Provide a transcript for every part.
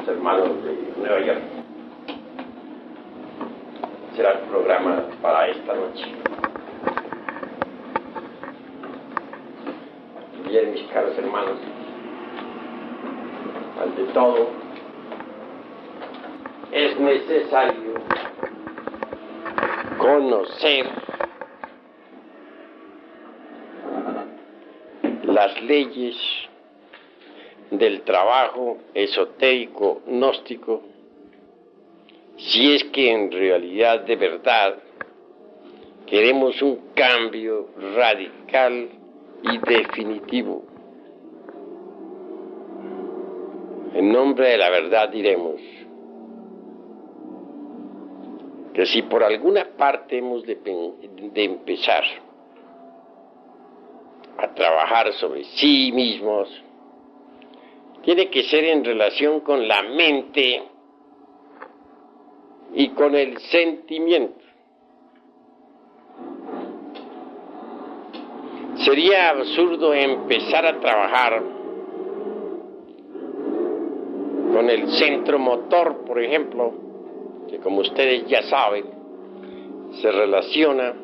hermanos de Nueva York. Será el programa para esta noche. Bien, mis caros hermanos, ante todo, es necesario conocer las leyes del trabajo esotérico gnóstico, si es que en realidad de verdad queremos un cambio radical y definitivo. En nombre de la verdad diremos que si por alguna parte hemos de empezar a trabajar sobre sí mismos, tiene que ser en relación con la mente y con el sentimiento. Sería absurdo empezar a trabajar con el centro motor, por ejemplo, que como ustedes ya saben, se relaciona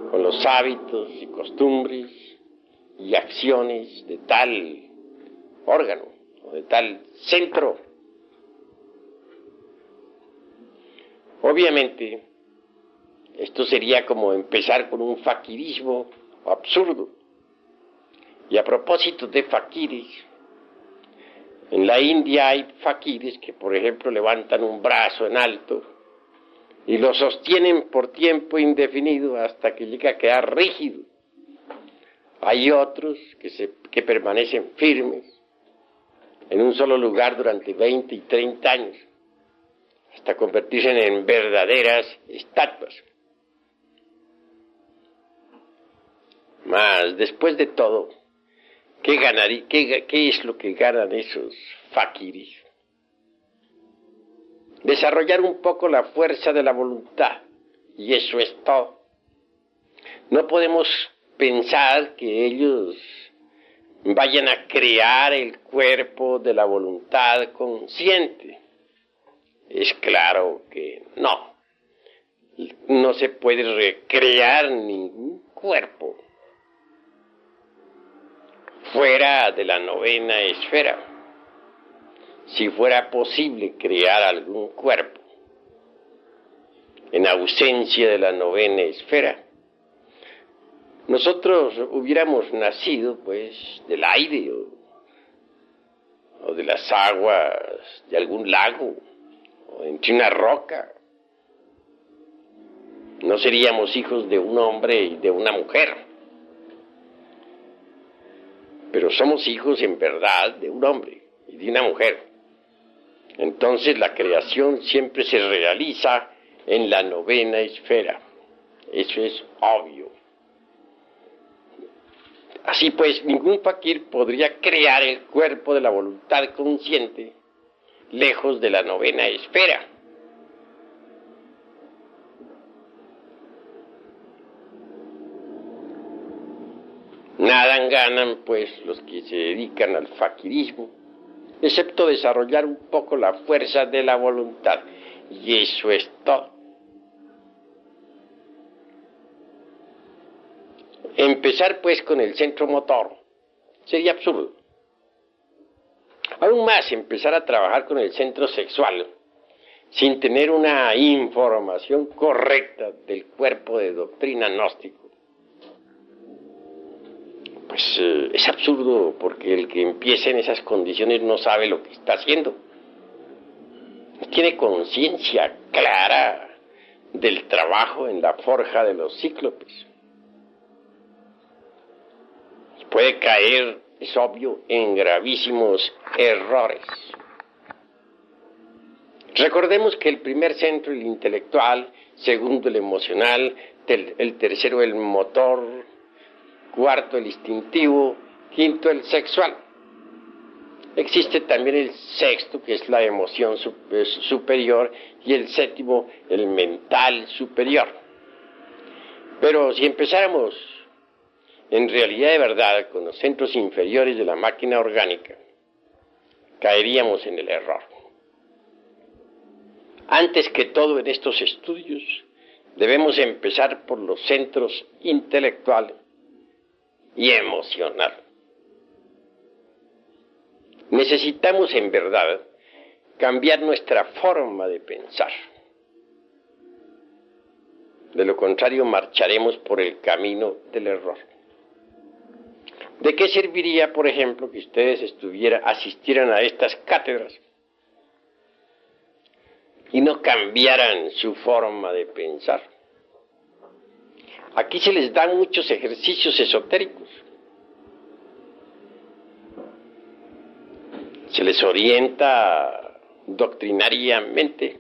con los hábitos y costumbres y acciones de tal órgano o de tal centro. Obviamente, esto sería como empezar con un faquirismo absurdo. Y a propósito de faquires, en la India hay faquires que, por ejemplo, levantan un brazo en alto y lo sostienen por tiempo indefinido hasta que llega a quedar rígido. Hay otros que permanecen firmes en un solo lugar durante 20 y 30 años, hasta convertirse en verdaderas estatuas. Mas, después de todo, ¿qué es lo que ganan esos faquires? Desarrollar un poco la fuerza de la voluntad, y eso es todo. No podemos pensar que ellos vayan a crear el cuerpo de la voluntad consciente. Es claro que no. No se puede recrear ningún cuerpo fuera de la novena esfera. Si fuera posible crear algún cuerpo en ausencia de la novena esfera, nosotros hubiéramos nacido pues del aire o de las aguas de algún lago o entre una roca. No seríamos hijos de un hombre y de una mujer, pero somos hijos en verdad de un hombre y de una mujer. Entonces la creación siempre se realiza en la novena esfera. Eso es obvio. Así pues, ningún fakir podría crear el cuerpo de la voluntad consciente lejos de la novena esfera. Nada ganan, pues, los que se dedican al fakirismo, excepto desarrollar un poco la fuerza de la voluntad. Y eso es todo. Empezar, pues, con el centro motor sería absurdo. Aún más, empezar a trabajar con el centro sexual sin tener una información correcta del cuerpo de doctrina gnóstico, pues es absurdo, porque el que empieza en esas condiciones no sabe lo que está haciendo. No tiene conciencia clara del trabajo en la forja de los cíclopes. Puede caer, es obvio, en gravísimos errores. Recordemos que el primer centro, el intelectual, segundo, el emocional, el tercero, el motor, cuarto, el instintivo, quinto, el sexual. Existe también el sexto, que es la emoción superior, y el séptimo, el mental superior. Pero si empezáramos en realidad de verdad con los centros inferiores de la máquina orgánica, caeríamos en el error. Antes que todo en estos estudios, debemos empezar por los centros intelectual y emocional. Necesitamos en verdad cambiar nuestra forma de pensar. De lo contrario, marcharemos por el camino del error. ¿De qué serviría, por ejemplo, que ustedes asistieran a estas cátedras y no cambiaran su forma de pensar? Aquí se les dan muchos ejercicios esotéricos. Se les orienta doctrinariamente.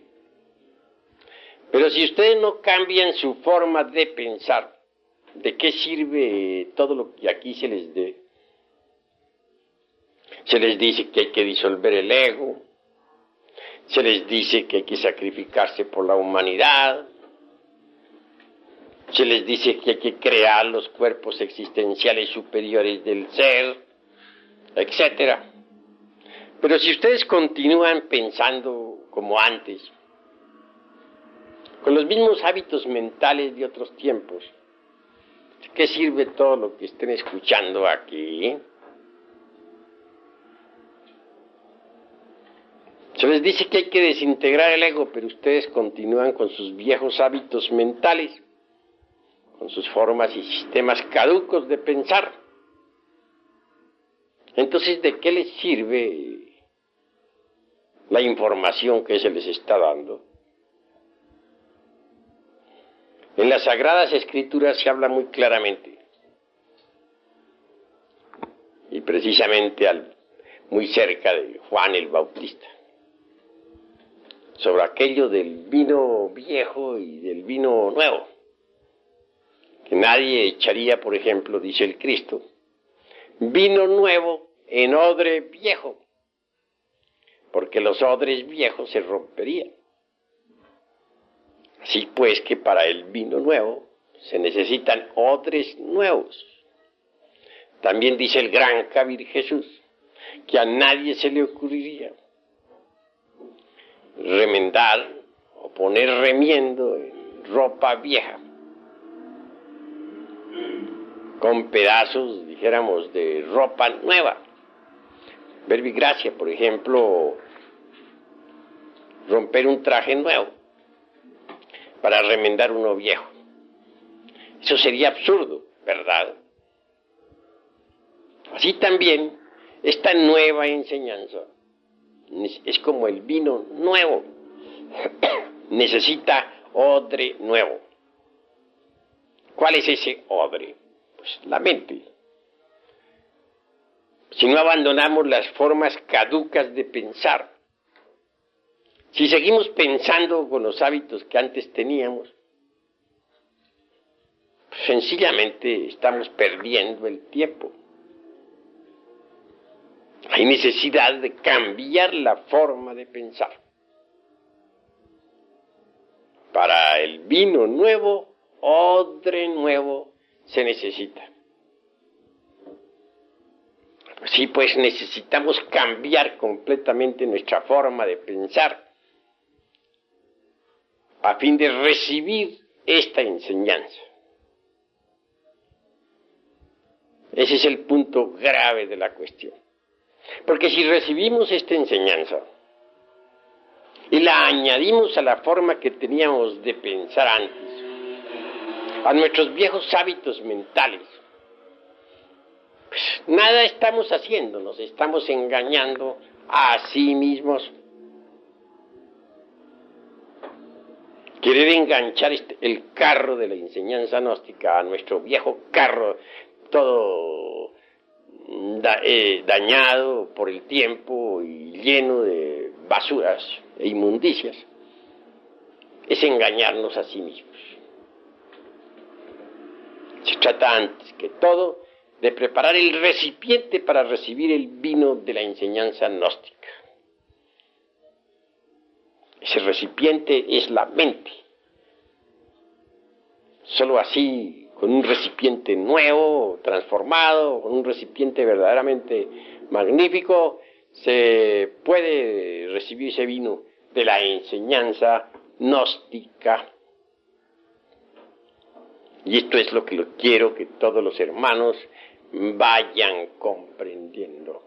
Pero si ustedes no cambian su forma de pensar, ¿de qué sirve todo lo que aquí se les dé? Se les dice que hay que disolver el ego, se les dice que hay que sacrificarse por la humanidad, se les dice que hay que crear los cuerpos existenciales superiores del ser, etc. Pero si ustedes continúan pensando como antes, con los mismos hábitos mentales de otros tiempos, ¿de qué sirve todo lo que estén escuchando aquí? Se les dice que hay que desintegrar el ego, pero ustedes continúan con sus viejos hábitos mentales, con sus formas y sistemas caducos de pensar. Entonces, ¿de qué les sirve la información que se les está dando? En las Sagradas Escrituras se habla muy claramente, y precisamente muy cerca de Juan el Bautista, sobre aquello del vino viejo y del vino nuevo, que nadie echaría, por ejemplo, dice el Cristo, vino nuevo en odre viejo, porque los odres viejos se romperían. Así pues que para el vino nuevo se necesitan odres nuevos. También dice el gran Kabir Jesús que a nadie se le ocurriría remendar o poner remiendo en ropa vieja con pedazos, dijéramos, de ropa nueva. Verbigracia, por ejemplo, romper un traje nuevo para remendar uno viejo. Eso sería absurdo, ¿verdad? Así también, esta nueva enseñanza es como el vino nuevo. Necesita odre nuevo. ¿Cuál es ese odre? Pues la mente. Si no abandonamos las formas caducas de pensar, si seguimos pensando con los hábitos que antes teníamos, pues sencillamente estamos perdiendo el tiempo. Hay necesidad de cambiar la forma de pensar. Para el vino nuevo, odre nuevo se necesita. Sí, pues necesitamos cambiar completamente nuestra forma de pensar a fin de recibir esta enseñanza. Ese es el punto grave de la cuestión. Porque si recibimos esta enseñanza y la añadimos a la forma que teníamos de pensar antes, a nuestros viejos hábitos mentales, pues nada estamos haciendo, nos estamos engañando a sí mismos. Querer enganchar el carro de la enseñanza gnóstica a nuestro viejo carro, todo dañado por el tiempo y lleno de basuras e inmundicias, es engañarnos a sí mismos. Se trata antes que todo de preparar el recipiente para recibir el vino de la enseñanza gnóstica. Ese recipiente es la mente. Solo así, con un recipiente nuevo, transformado, con un recipiente verdaderamente magnífico, se puede recibir ese vino de la enseñanza gnóstica. Y esto es lo que quiero que todos los hermanos vayan comprendiendo.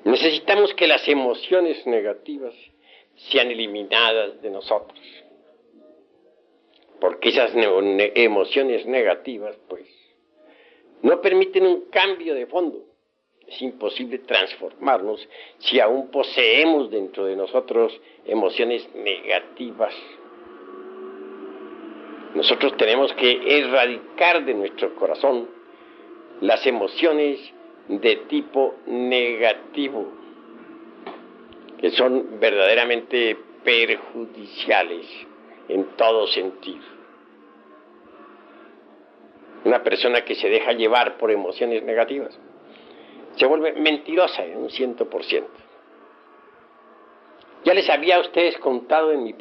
Necesitamos que las emociones negativas sean eliminadas de nosotros. Porque esas emociones negativas, pues, no permiten un cambio de fondo. Es imposible transformarnos si aún poseemos dentro de nosotros emociones negativas. Nosotros tenemos que erradicar de nuestro corazón las emociones de tipo negativo, que son verdaderamente perjudiciales en todo sentido. Una persona que se deja llevar por emociones negativas se vuelve mentirosa en un 100%. Ya les había a ustedes contado en mi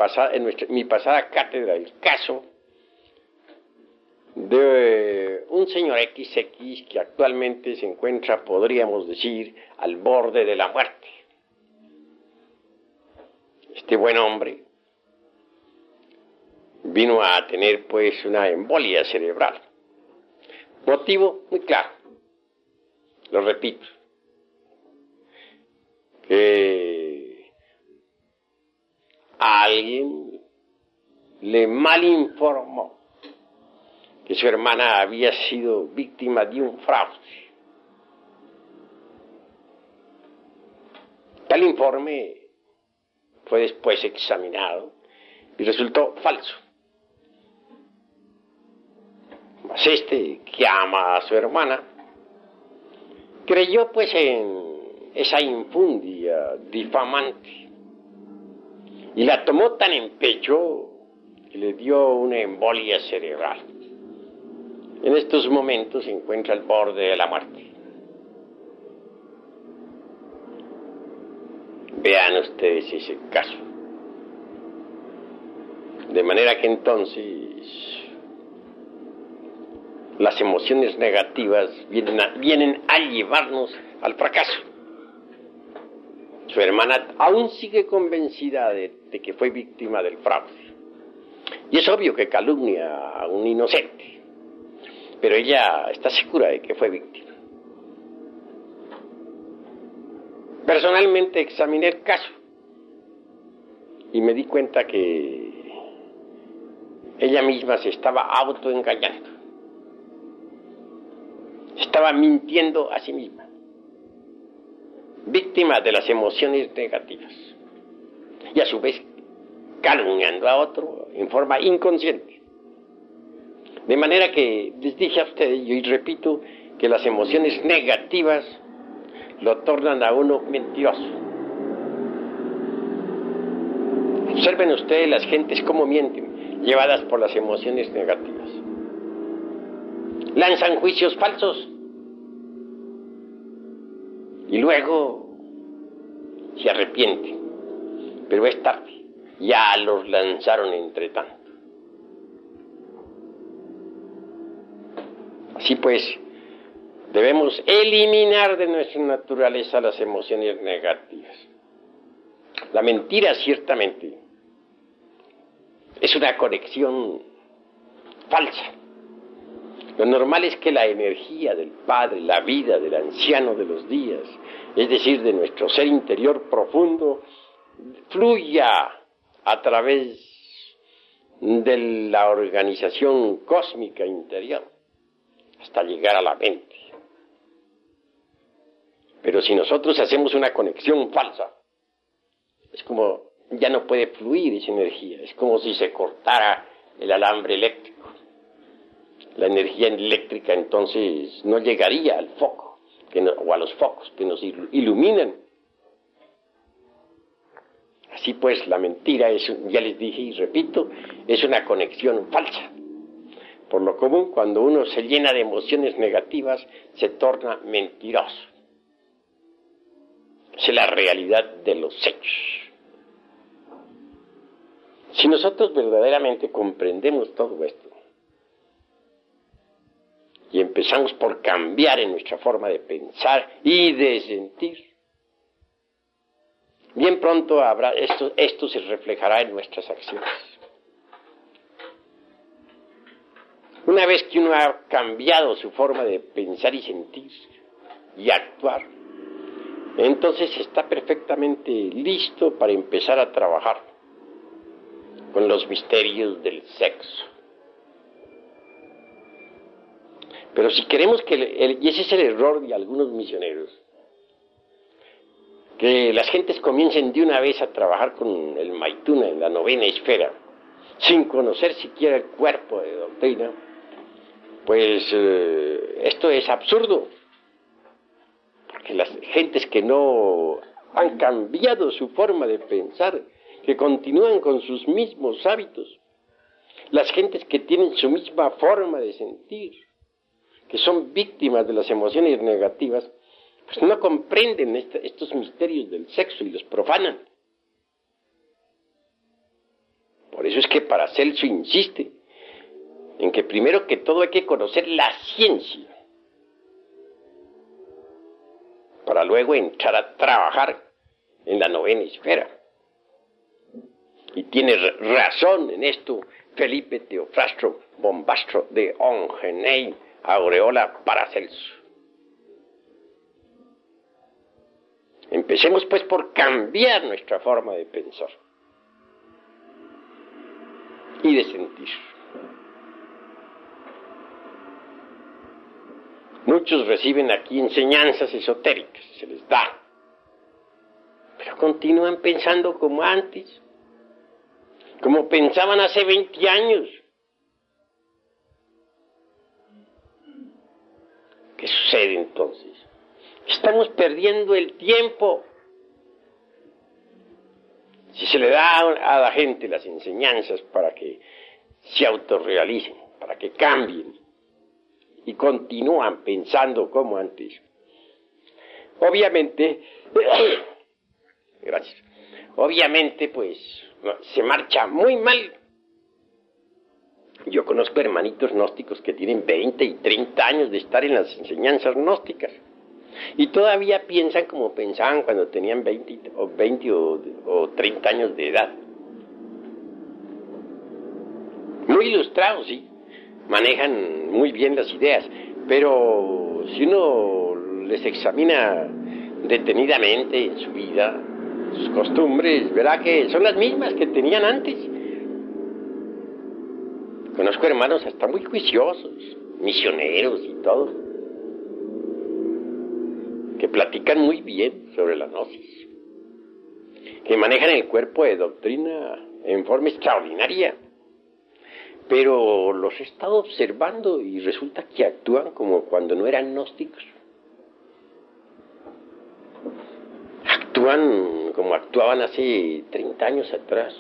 pasada cátedra el caso de un señor XX que actualmente se encuentra, podríamos decir, al borde de la muerte. Este buen hombre vino a tener pues una embolia cerebral. Motivo muy claro, lo repito, que alguien le malinformó que su hermana había sido víctima de un fraude. Tal informe fue después examinado y resultó falso. Mas este, que ama a su hermana, creyó pues en esa infundia difamante y la tomó tan en pecho que le dio una embolia cerebral. En estos momentos se encuentra al borde de la muerte. Vean ustedes ese caso. De manera que entonces las emociones negativas vienen a llevarnos al fracaso. Su hermana aún sigue convencida de que fue víctima del fraude. Y es obvio que calumnia a un inocente, pero ella está segura de que fue víctima. Personalmente examiné el caso y me di cuenta que ella misma se estaba autoengañando. Estaba mintiendo a sí misma, víctima de las emociones negativas y a su vez calumniando a otro en forma inconsciente. De manera que les dije a ustedes, y hoy repito, que las emociones negativas lo tornan a uno mentiroso. Observen ustedes las gentes cómo mienten, llevadas por las emociones negativas. Lanzan juicios falsos y luego se arrepienten, pero es tarde, ya los lanzaron entre tanto. Así pues, debemos eliminar de nuestra naturaleza las emociones negativas. La mentira, ciertamente, es una conexión falsa. Lo normal es que la energía del Padre, la vida del anciano de los días, es decir, de nuestro ser interior profundo, fluya a través de la organización cósmica interior hasta llegar a la mente. Pero si nosotros hacemos una conexión falsa, es como ya no puede fluir esa energía, es como si se cortara el alambre eléctrico. La energía eléctrica entonces no llegaría al foco, o a los focos que nos iluminan. Así pues, la mentira es, ya les dije y repito, es una conexión falsa. Por lo común, cuando uno se llena de emociones negativas, se torna mentiroso. Es la realidad de los hechos. Si nosotros verdaderamente comprendemos todo esto, y empezamos por cambiar en nuestra forma de pensar y de sentir, bien pronto esto se reflejará en nuestras acciones. Una vez que uno ha cambiado su forma de pensar y sentir y actuar, entonces está perfectamente listo para empezar a trabajar con los misterios del sexo. Pero si queremos y ese es el error de algunos misioneros, que las gentes comiencen de una vez a trabajar con el Maituna en la novena esfera, sin conocer siquiera el cuerpo de doctrina, pues esto es absurdo, porque las gentes que no han cambiado su forma de pensar, que continúan con sus mismos hábitos, las gentes que tienen su misma forma de sentir, que son víctimas de las emociones negativas, pues no comprenden estos misterios del sexo y los profanan. Por eso es que Paracelso insiste en que primero que todo hay que conocer la ciencia, para luego entrar a trabajar en la novena esfera. Y tiene razón en esto Felipe Teofrastro Bombastro de Ongenay Aureola Paracelso. Empecemos pues por cambiar nuestra forma de pensar y de sentir. Muchos reciben aquí enseñanzas esotéricas, se les da, pero continúan pensando como antes, como pensaban hace 20 años. ¿Qué sucede entonces? Estamos perdiendo el tiempo. Si se le da a la gente las enseñanzas para que se autorrealicen, para que cambien, y continúan pensando como antes, obviamente, gracias, obviamente pues se marcha muy mal. Yo conozco hermanitos gnósticos que tienen 20 y 30 años de estar en las enseñanzas gnósticas y todavía piensan como pensaban cuando tenían 20 o 30 años de edad. Muy ilustrados, sí, manejan muy bien las ideas, pero si uno les examina detenidamente en su vida, sus costumbres, verá que son las mismas que tenían antes. Conozco hermanos hasta muy juiciosos, misioneros y todo, que platican muy bien sobre la gnosis, que manejan el cuerpo de doctrina en forma extraordinaria, pero los he estado observando y resulta que actúan como cuando no eran gnósticos. Actúan como actuaban hace 30 años atrás.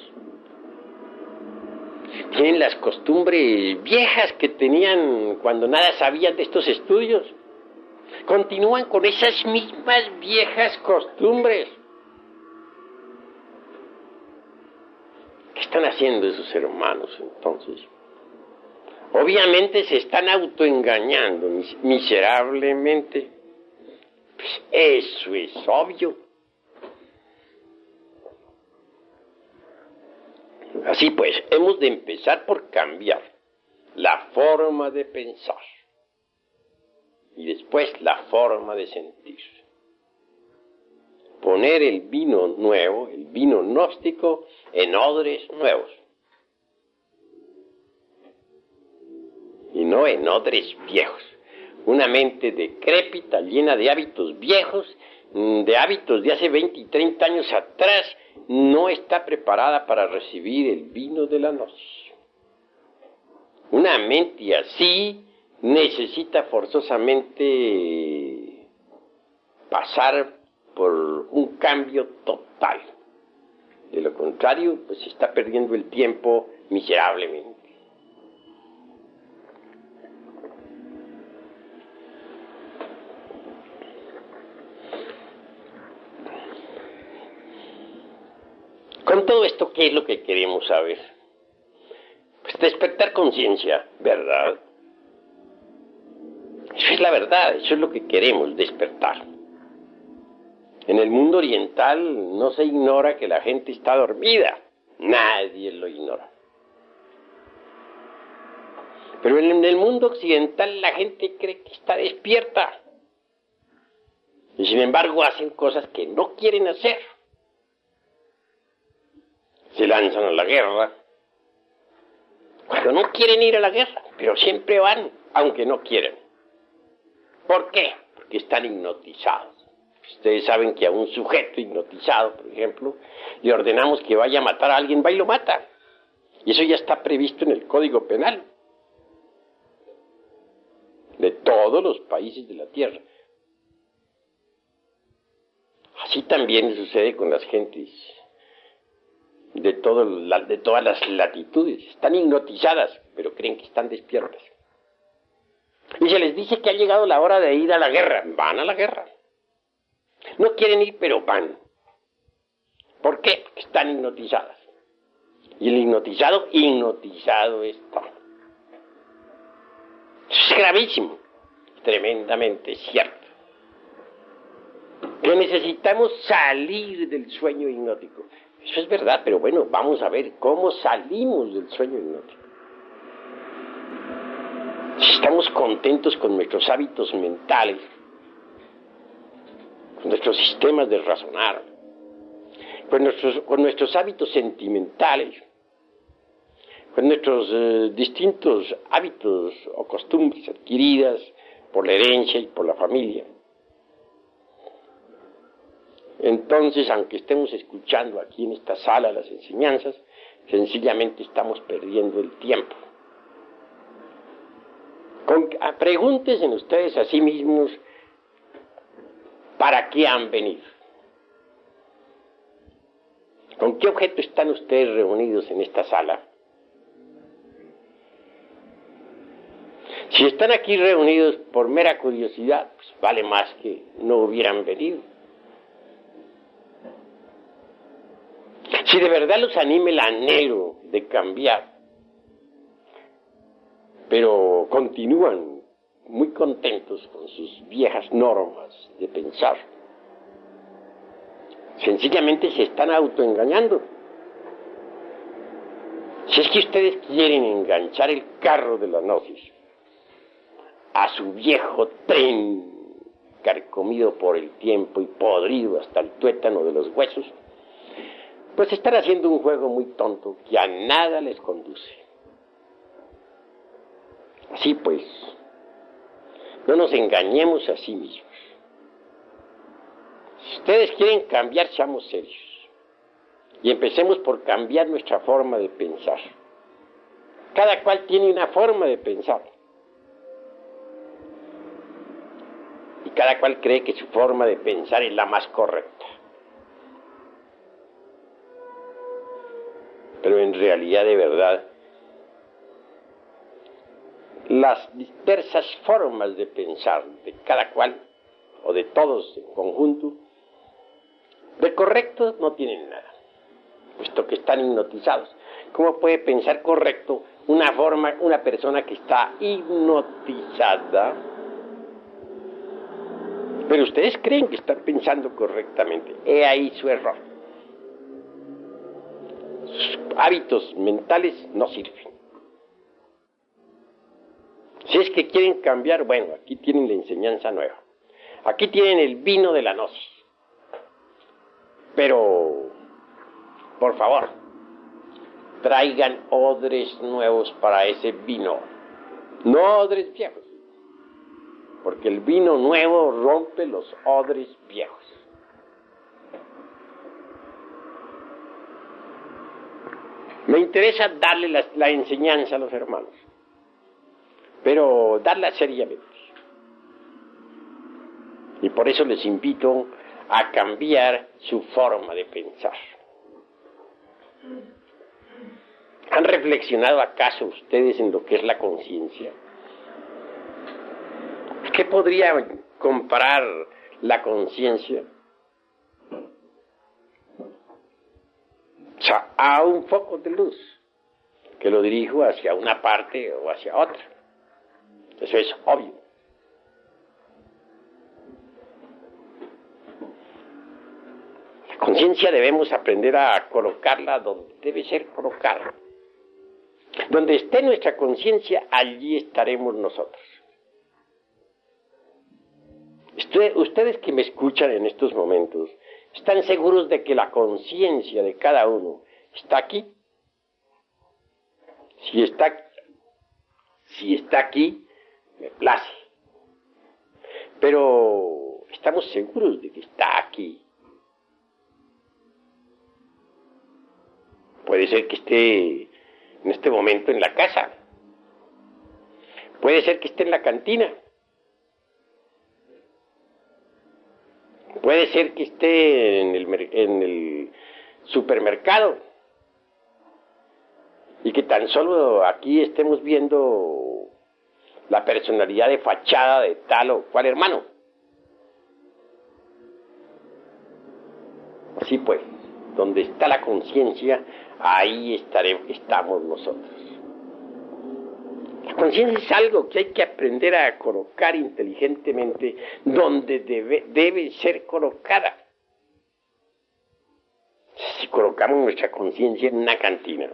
Tienen las costumbres viejas que tenían cuando nada sabían de estos estudios. Continúan con esas mismas viejas costumbres. ¿Qué están haciendo esos hermanos entonces? Obviamente se están autoengañando miserablemente. Pues eso es obvio. Así pues, hemos de empezar por cambiar la forma de pensar y después la forma de sentir. Poner el vino nuevo, el vino gnóstico, en odres nuevos y no en odres viejos. Una mente decrépita, llena de hábitos viejos, de hábitos de hace 20 y 30 años atrás, no está preparada para recibir el vino de la gnosis. Una mente así necesita forzosamente pasar por un cambio total. De lo contrario, pues se está perdiendo el tiempo miserablemente. Con todo esto, ¿qué es lo que queremos saber? Pues despertar conciencia, ¿verdad? Eso es la verdad, eso es lo que queremos, despertar. En el mundo oriental no se ignora que la gente está dormida. Nadie lo ignora. Pero en el mundo occidental la gente cree que está despierta. Y sin embargo hacen cosas que no quieren hacer. Se lanzan a la guerra. Cuando no quieren ir a la guerra, pero siempre van, aunque no quieren. ¿Por qué? Porque están hipnotizados. Ustedes saben que a un sujeto hipnotizado, por ejemplo, le ordenamos que vaya a matar a alguien, va y lo mata. Y eso ya está previsto en el Código Penal de todos los países de la Tierra. Así también sucede con las gentes de todas las latitudes. Están hipnotizadas, pero creen que están despiertas. Y se les dice que ha llegado la hora de ir a la guerra. Van a la guerra. No quieren ir, pero van. ¿Por qué? Porque están hipnotizadas. Y el hipnotizado está. Eso es gravísimo. Tremendamente cierto. Que necesitamos salir del sueño hipnótico. Eso es verdad, pero bueno, vamos a ver cómo salimos del sueño hipnótico. Si estamos contentos con nuestros hábitos mentales, con nuestros sistemas de razonar, con nuestros hábitos sentimentales, con nuestros distintos hábitos o costumbres adquiridas por la herencia y por la familia. Entonces, aunque estemos escuchando aquí en esta sala las enseñanzas, sencillamente estamos perdiendo el tiempo. Pregúntense ustedes a sí mismos, ¿para qué han venido? ¿Con qué objeto están ustedes reunidos en esta sala? Si están aquí reunidos por mera curiosidad, pues vale más que no hubieran venido. Si de verdad los anima el anhelo de cambiar, pero continúan muy contentos con sus viejas normas de pensar, sencillamente se están autoengañando. Si es que ustedes quieren enganchar el carro de la gnosis a su viejo tren carcomido por el tiempo y podrido hasta el tuétano de los huesos, pues están haciendo un juego muy tonto que a nada les conduce. Así pues, no nos engañemos a sí mismos. Si ustedes quieren cambiar, seamos serios. Y empecemos por cambiar nuestra forma de pensar. Cada cual tiene una forma de pensar. Y cada cual cree que su forma de pensar es la más correcta. Pero en realidad, de verdad, las dispersas formas de pensar de cada cual, o de todos en conjunto, de correcto no tienen nada, puesto que están hipnotizados. ¿Cómo puede pensar correcto una persona que está hipnotizada? Pero ustedes creen que están pensando correctamente. He ahí su error. Sus hábitos mentales no sirven. Si es que quieren cambiar, bueno, aquí tienen la enseñanza nueva. Aquí tienen el vino de la gnosis. Pero, por favor, traigan odres nuevos para ese vino. No odres viejos. Porque el vino nuevo rompe los odres viejos. Me interesa darle la enseñanza a los hermanos, pero darla seriamente. Y por eso les invito a cambiar su forma de pensar. ¿Han reflexionado acaso ustedes en lo que es la conciencia? ¿Qué podría comparar la conciencia? O sea, a un foco de luz que lo dirijo hacia una parte o hacia otra. Eso es obvio. conciencia debemos aprender a colocarla donde debe ser colocada. Donde esté nuestra conciencia, allí estaremos nosotros. Ustedes que me escuchan en estos momentos, ¿están seguros de que la conciencia de cada uno está aquí? Si está aquí, me place. Pero estamos seguros de que está aquí. Puede ser que esté en este momento en la casa. Puede ser que esté en la cantina. Puede ser que esté en el supermercado. Y que tan solo aquí estemos viendo la personalidad de fachada de tal o cual hermano. Así pues, donde está la conciencia, ahí estamos nosotros. La conciencia es algo que hay que aprender a colocar inteligentemente donde debe ser colocada. Si colocamos nuestra conciencia en una cantina,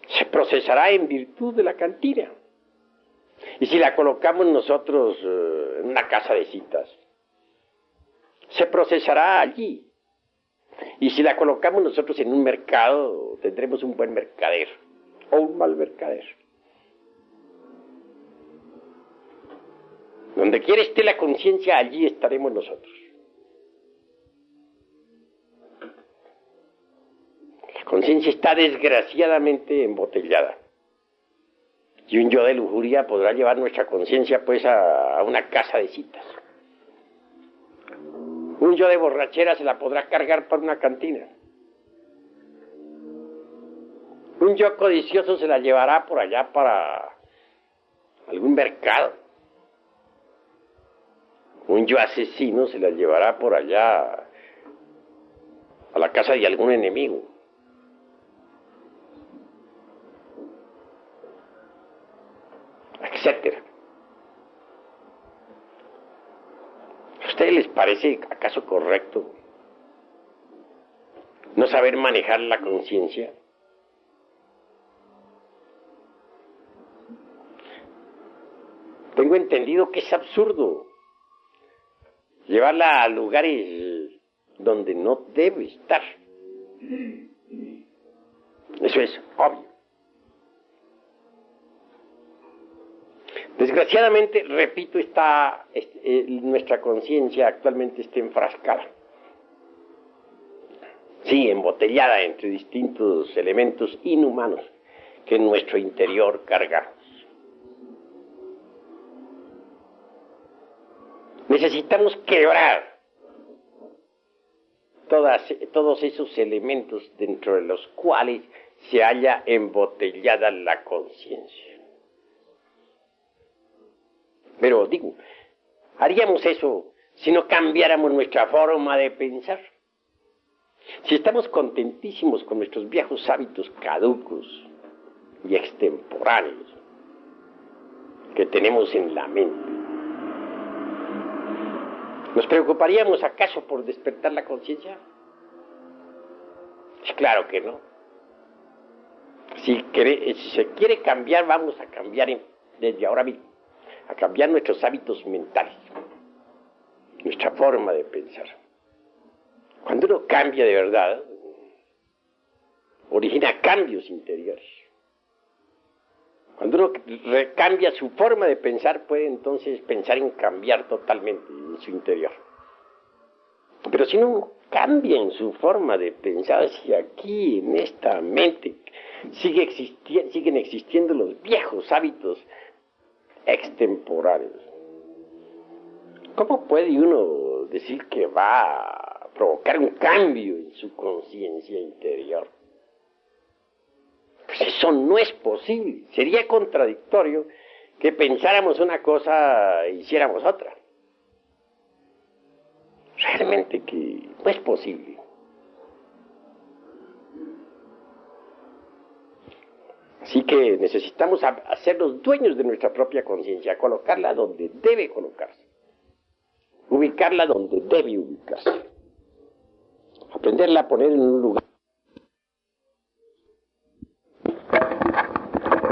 se procesará en virtud de la cantina. Y si la colocamos nosotros en una casa de citas, se procesará allí. Y si la colocamos nosotros en un mercado, tendremos un buen mercader o un mal mercader. Donde quiera esté la conciencia, allí estaremos nosotros. La conciencia está desgraciadamente embotellada. Y un yo de lujuria podrá llevar nuestra conciencia pues a una casa de citas. Un yo de borrachera se la podrá cargar para una cantina. Un yo codicioso se la llevará por allá para algún mercado. Un yo asesino se la llevará por allá a la casa de algún enemigo. Etcétera. ¿A ustedes les parece acaso correcto no saber manejar la conciencia? Tengo entendido que es absurdo llevarla a lugares donde no debe estar. Eso es obvio. Desgraciadamente, repito, nuestra conciencia actualmente está enfrascada. Sí, embotellada entre distintos elementos inhumanos que en nuestro interior cargamos. Necesitamos quebrar todos esos elementos dentro de los cuales se halla embotellada la conciencia. Pero digo, haríamos eso si no cambiáramos nuestra forma de pensar. Si estamos contentísimos con nuestros viejos hábitos caducos y extemporáneos que tenemos en la mente, ¿nos preocuparíamos acaso por despertar la conciencia? Claro que no. Si se quiere cambiar, vamos a cambiar desde ahora mismo. A cambiar nuestros hábitos mentales, nuestra forma de pensar. Cuando uno cambia de verdad, origina cambios interiores. Cuando uno cambia su forma de pensar, puede entonces pensar en cambiar totalmente en su interior. Pero si no cambia en su forma de pensar, si aquí en esta mente siguen existiendo los viejos hábitos extemporáneos, ¿cómo puede uno decir que va a provocar un cambio en su conciencia interior? Pues eso no es posible. Sería contradictorio que pensáramos una cosa e hiciéramos otra. Realmente que no es posible. Así que necesitamos hacernos dueños de nuestra propia conciencia, colocarla donde debe colocarse, ubicarla donde debe ubicarse. aprenderla a poner en un lugar.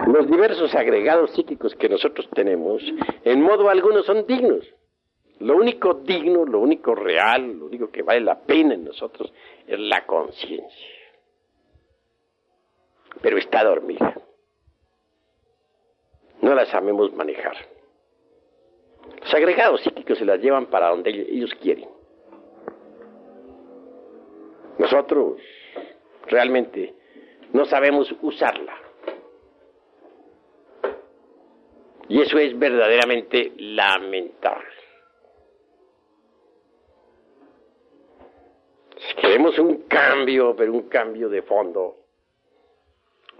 Los diversos agregados psíquicos que nosotros tenemos, en modo alguno son dignos. Lo único digno, lo único real, lo único que vale la pena en nosotros es la conciencia. Pero está dormida. No la sabemos manejar. Los agregados psíquicos se las llevan para donde ellos quieren. Nosotros realmente no sabemos usarla. Y eso es verdaderamente lamentable. Si queremos un cambio, pero un cambio de fondo,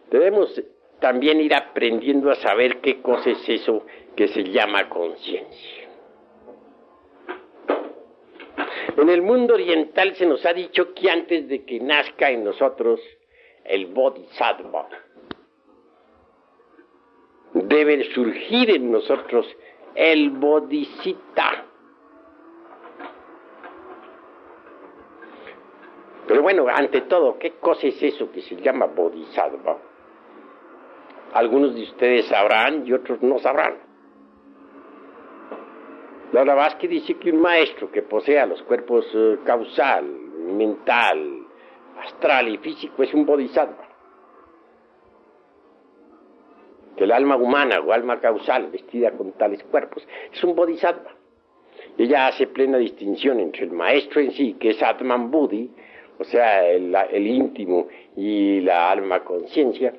debemos también ir aprendiendo a saber qué cosa es eso que se llama conciencia. En el mundo oriental se nos ha dicho que antes de que nazca en nosotros el Bodhisattva, debe surgir en nosotros el Bodhisattva. Pero bueno, ante todo, ¿qué cosa es eso que se llama Bodhisattva? Algunos de ustedes sabrán y otros no sabrán. La Blavatsky dice que un maestro que posea los cuerpos causal, mental, astral y físico es un Bodhisattva. Que el alma humana o alma causal vestida con tales cuerpos es un Bodhisattva. Ella hace plena distinción entre el maestro en sí, que es Atman Buddhi, o sea, el íntimo y la alma conciencia,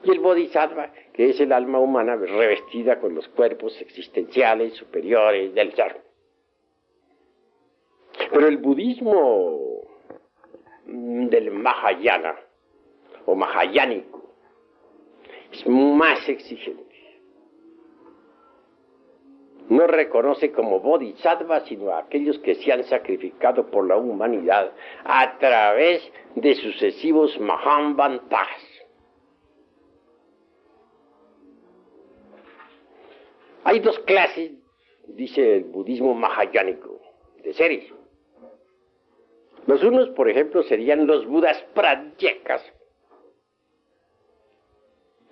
y el Bodhisattva, que es el alma humana revestida con los cuerpos existenciales superiores del ser. Pero el budismo del Mahayana, o mahayánico, es más exigente. No reconoce como bodhisattva sino a aquellos que se han sacrificado por la humanidad a través de sucesivos mahambantas. Hay dos clases, dice el budismo mahayánico, de seres. Los unos, por ejemplo, serían los budas pradyekas,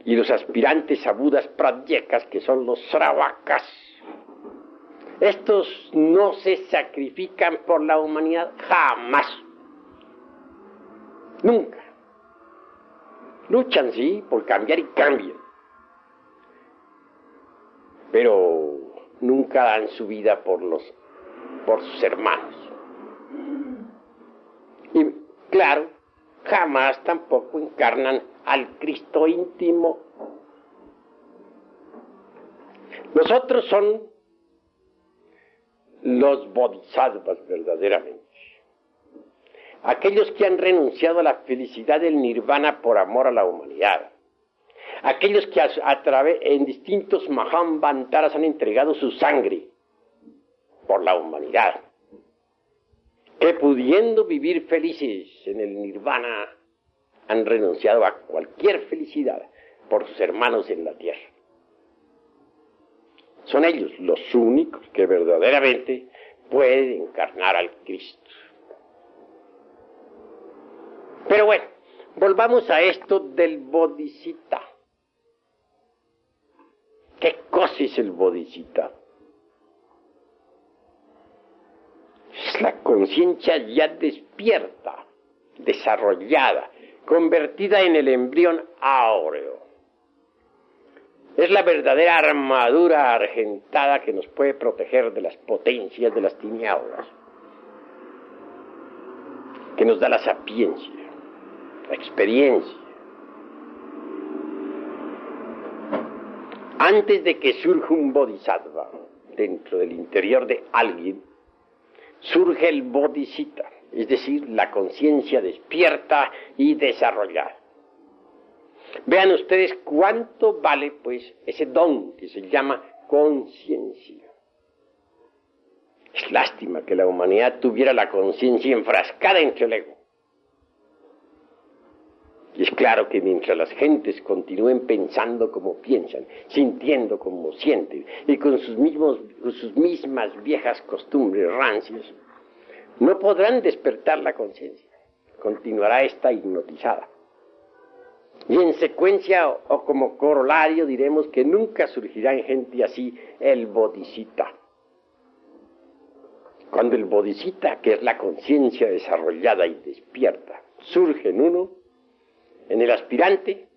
y los aspirantes a budas pradyekas, que son los sravakas. Estos no se sacrifican por la humanidad jamás. Nunca. Luchan, sí, por cambiar y cambian. Pero nunca dan su vida por sus hermanos. Y claro, jamás tampoco encarnan al Cristo íntimo. Los otros son los bodhisattvas verdaderamente. Aquellos que han renunciado a la felicidad del nirvana por amor a la humanidad. Aquellos que en distintos mahambantaras han entregado su sangre por la humanidad. Que pudiendo vivir felices en el nirvana han renunciado a cualquier felicidad por sus hermanos en la tierra. Son ellos los únicos que verdaderamente pueden encarnar al Cristo. Pero bueno, volvamos a esto del Bodhisattva. ¿Qué cosa es el Bodhisattva? Es la conciencia ya despierta, desarrollada, convertida en el embrión áureo. Es la verdadera armadura argentada que nos puede proteger de las potencias de las tinieblas, que nos da la sapiencia, la experiencia. Antes de que surja un bodhisattva dentro del interior de alguien, surge el bodhisattva, es decir, la conciencia despierta y desarrollada. Vean ustedes cuánto vale, pues, ese don que se llama conciencia. Es lástima que la humanidad tuviera la conciencia enfrascada entre el ego. Y es claro que mientras las gentes continúen pensando como piensan, sintiendo como sienten, y con sus mismas viejas costumbres rancias, no podrán despertar la conciencia. continuará esta hipnotizada. Y en secuencia o como corolario diremos que nunca surgirá en gente así el bodhisattva. Cuando el bodhisattva, que es la conciencia desarrollada y despierta, surge en uno, en el aspirante,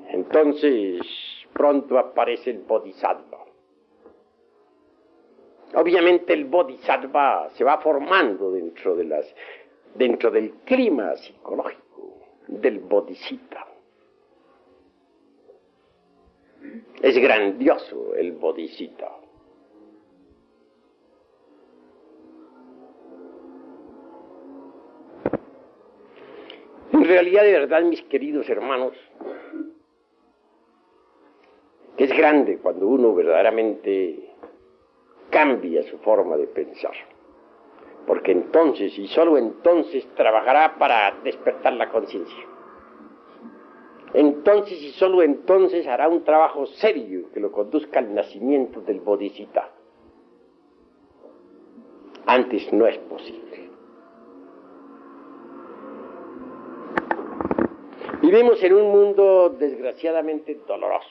entonces pronto aparece el bodhisattva. Obviamente el bodhisattva se va formando dentro del clima psicológico del bodhisattva. Es grandioso el bodhisattva. En realidad, de verdad, mis queridos hermanos, es grande cuando uno verdaderamente cambia su forma de pensar. Porque entonces, y solo entonces, trabajará para despertar la conciencia. Entonces, y solo entonces, hará un trabajo serio que lo conduzca al nacimiento del bodhisattva. Antes no es posible. Vivimos en un mundo desgraciadamente doloroso.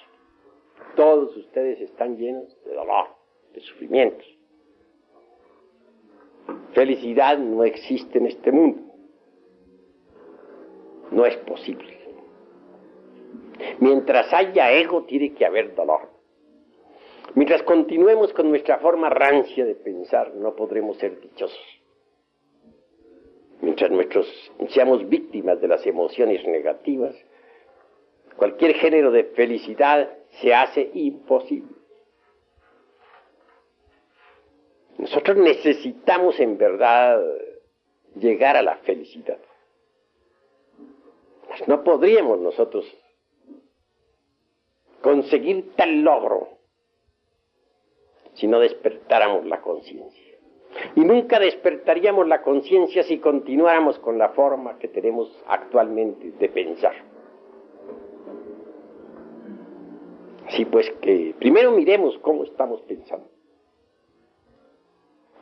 Todos ustedes están llenos de dolor, de sufrimientos. Felicidad no existe en este mundo. No es posible. Mientras haya ego, tiene que haber dolor. Mientras continuemos con nuestra forma rancia de pensar, no podremos ser dichosos. Mientras seamos víctimas de las emociones negativas, cualquier género de felicidad se hace imposible. Nosotros necesitamos en verdad llegar a la felicidad. No podríamos nosotros conseguir tal logro si no despertáramos la conciencia. Y nunca despertaríamos la conciencia si continuáramos con la forma que tenemos actualmente de pensar. Así pues que primero miremos cómo estamos pensando.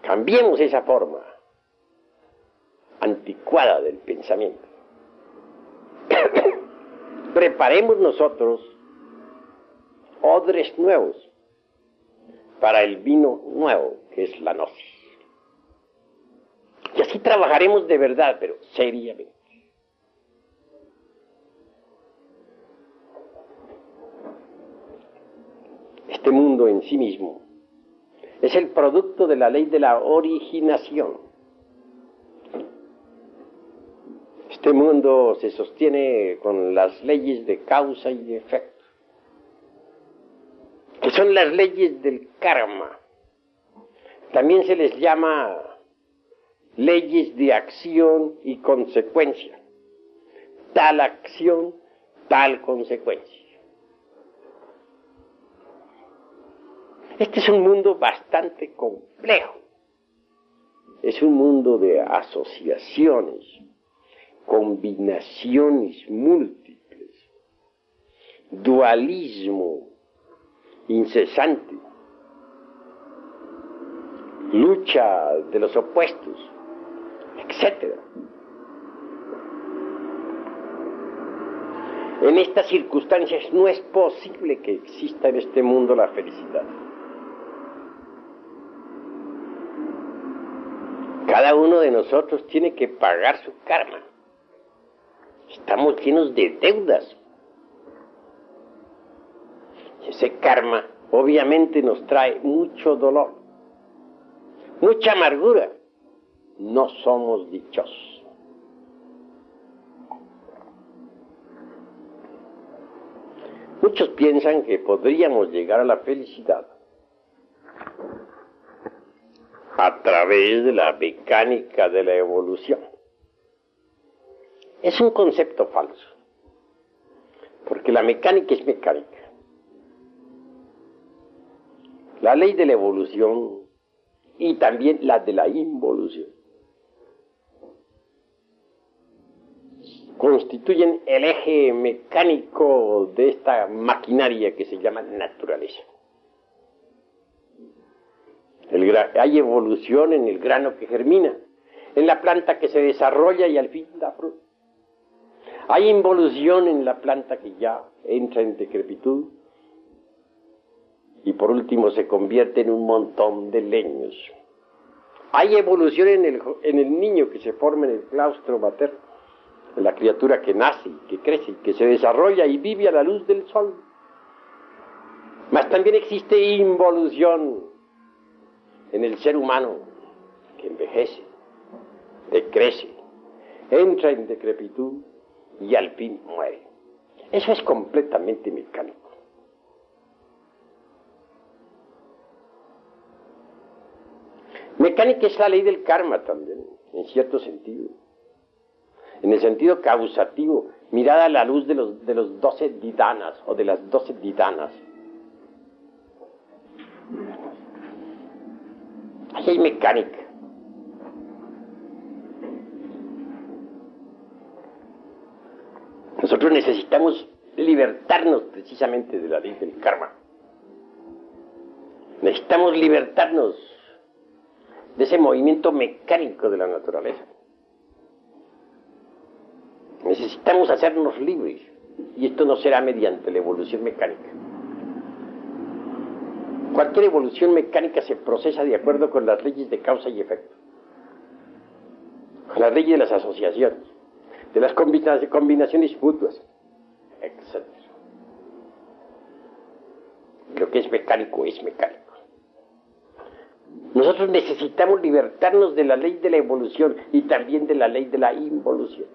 Cambiemos esa forma anticuada del pensamiento. Preparemos nosotros odres nuevos para el vino nuevo, que es la gnosis. Y así trabajaremos de verdad, pero seriamente. Este mundo en sí mismo es el producto de la ley de la originación. Este mundo se sostiene con las leyes de causa y de efecto, que son las leyes del karma. También se les llama leyes de acción y consecuencia. Tal acción, tal consecuencia. Este es un mundo bastante complejo. Es un mundo de asociaciones, combinaciones múltiples, dualismo incesante, lucha de los opuestos, etc. En estas circunstancias no es posible que exista en este mundo la felicidad. Cada uno de nosotros tiene que pagar su karma. Estamos llenos de deudas. Ese karma obviamente nos trae mucho dolor, mucha amargura. No somos dichosos. Muchos piensan que podríamos llegar a la felicidad a través de la mecánica de la evolución. Es un concepto falso, porque la mecánica es mecánica. La ley de la evolución y también la de la involución constituyen el eje mecánico de esta maquinaria que se llama naturaleza. Hay evolución en el grano que germina, en la planta que se desarrolla y al fin da fruto. Hay involución en la planta que ya entra en decrepitud y por último se convierte en un montón de leños. Hay evolución en el niño que se forma en el claustro materno, en la criatura que nace, que crece, que se desarrolla y vive a la luz del sol. Mas también existe involución en el ser humano que envejece, decrece, entra en decrepitud y al fin muere. Eso es completamente mecánico. Mecánica es la ley del karma también, en cierto sentido. En el sentido causativo, mirada a la luz de los 12 didanas o de las 12 didanas. Ahí hay mecánica. Nosotros necesitamos libertarnos precisamente de la ley del karma. Necesitamos libertarnos de ese movimiento mecánico de la naturaleza. Necesitamos hacernos libres, y esto no será mediante la evolución mecánica. Cualquier evolución mecánica se procesa de acuerdo con las leyes de causa y efecto, con las leyes de las asociaciones, de las combinaciones mutuas, etc. Lo que es mecánico es mecánico. Nosotros necesitamos libertarnos de la ley de la evolución y también de la ley de la involución.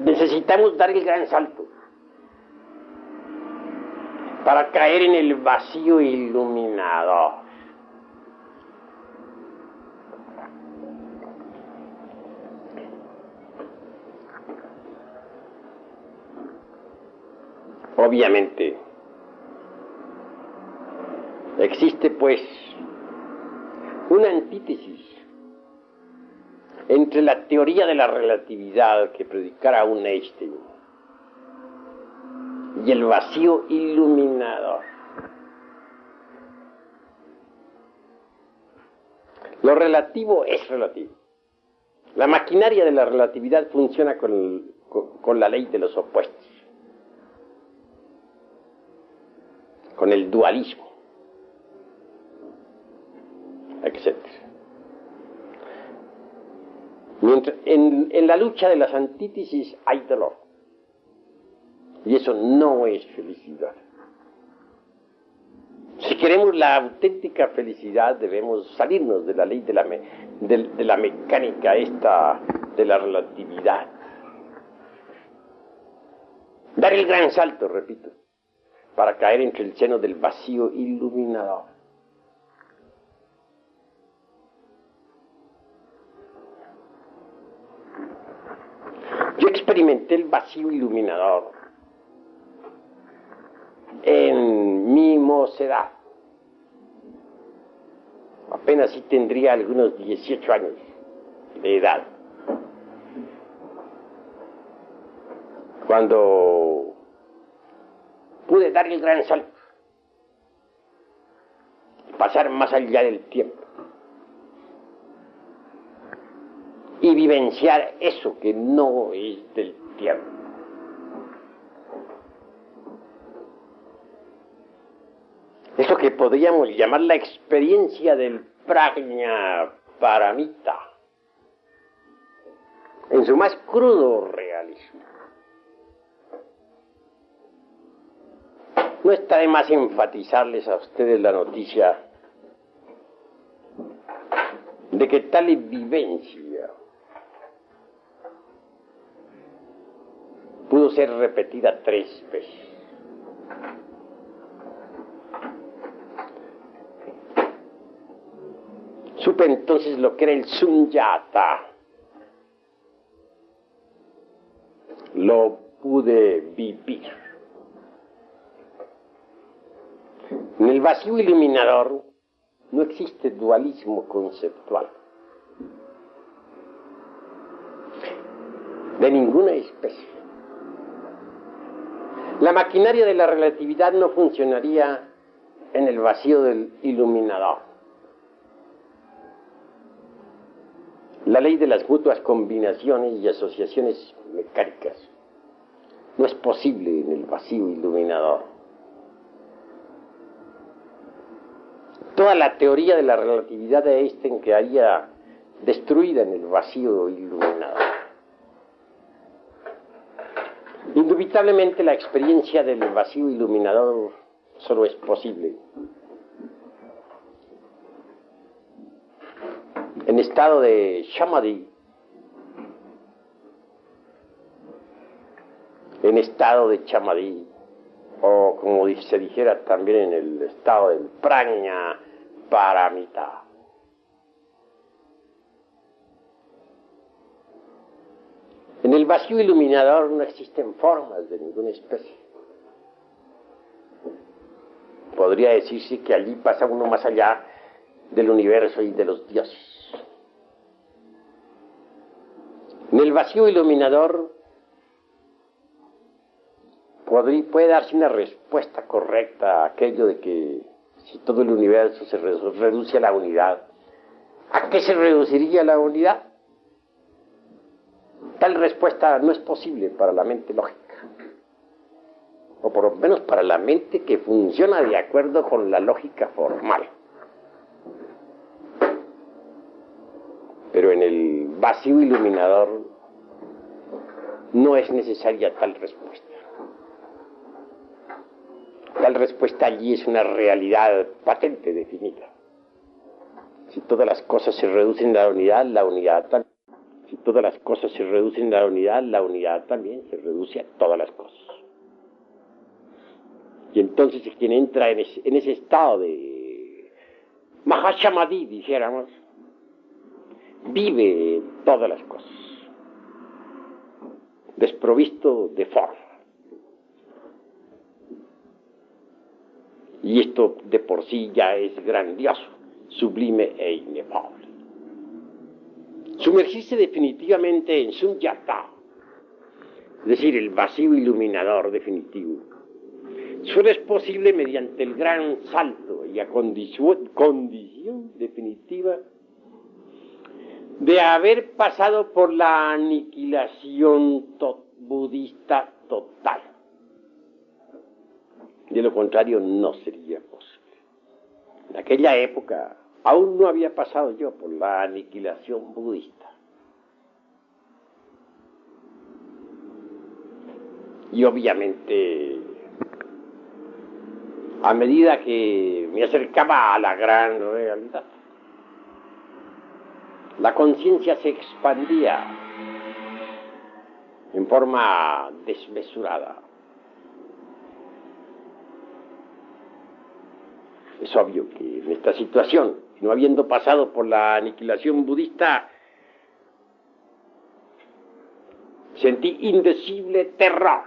Necesitamos dar el gran salto para caer en el vacío iluminador. Obviamente, existe pues una antítesis entre la teoría de la relatividad que predicara un Einstein y el vacío iluminador. Lo relativo es relativo. La maquinaria de la relatividad funciona con la ley de los opuestos, con el dualismo, etc. Mientras en la lucha de las antítesis hay dolor, y eso no es felicidad. Si queremos la auténtica felicidad, debemos salirnos de la ley de la mecánica esta de la relatividad. Dar el gran salto, repito, para caer entre el seno del vacío iluminador. Yo experimenté el vacío iluminador en mi mocedad. Apenas sí tendría algunos 18 años de edad, cuando pude dar el gran salto, pasar más allá del tiempo y vivenciar eso que no es del tiempo. Eso que podríamos llamar la experiencia del prajna paramita, en su más crudo realismo. No está de más enfatizarles a ustedes la noticia de que tal vivencia pudo ser repetida 3 veces. Supe entonces lo que era el sunyata. Lo pude vivir. En el vacío iluminador no existe dualismo conceptual de ninguna especie. La maquinaria de la relatividad no funcionaría en el vacío del iluminador. la ley de las mutuas combinaciones y asociaciones mecánicas no es posible en el vacío iluminador. Toda la teoría de la relatividad de Einstein quedaría destruida en el vacío iluminador. Indubitablemente la experiencia del vacío iluminador solo es posible en estado de samadhi, o como se dijera también en el estado del prajna paramita. En el vacío iluminador no existen formas de ninguna especie. Podría decirse que allí pasa uno más allá del universo y de los dioses. En el vacío iluminador puede darse una respuesta correcta a aquello de que si todo el universo se reduce a la unidad, ¿a qué se reduciría la unidad? Tal respuesta no es posible para la mente lógica, o por lo menos para la mente que funciona de acuerdo con la lógica formal. Pero en el vacío iluminador no es necesaria tal respuesta. Tal respuesta allí es una realidad patente, definida. Si todas las cosas se reducen a la unidad también. Si todas las cosas se reducen a la unidad también se reduce a todas las cosas. Y entonces quien entra en ese estado de Mahasamadhi, dijéramos, vive todas las cosas, desprovisto de forma. Y esto de por sí ya es grandioso, sublime e inefable. Sumergirse definitivamente en Sunyata, es decir, el vacío iluminador definitivo, solo es posible mediante el gran salto y a condición definitiva de haber pasado por la aniquilación budista total. De lo contrario, no sería posible. En aquella época aún no había pasado yo por la aniquilación budista. Y obviamente, a medida que me acercaba a la gran realidad, la conciencia se expandía en forma desmesurada. Es obvio que en esta situación, no habiendo pasado por la aniquilación budista, sentí indecible terror,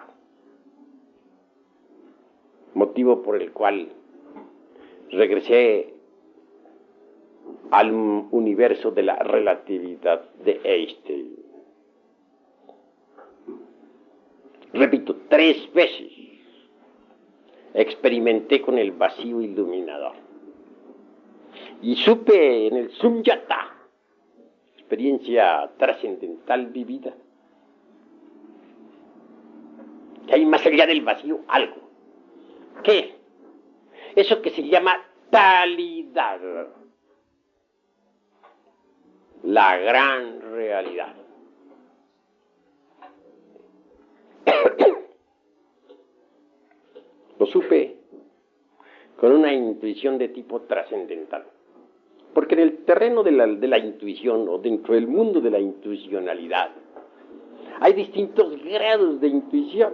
motivo por el cual regresé al universo de la relatividad de Einstein. Repito, 3 veces experimenté con el vacío iluminador. Y supe en el Sunyata, experiencia trascendental vivida, que hay más allá del vacío algo. ¿Qué? Eso que se llama talidad. La gran realidad. Lo supe con una intuición de tipo trascendental. Porque en el terreno de la intuición, o dentro del mundo de la intuicionalidad, hay distintos grados de intuición.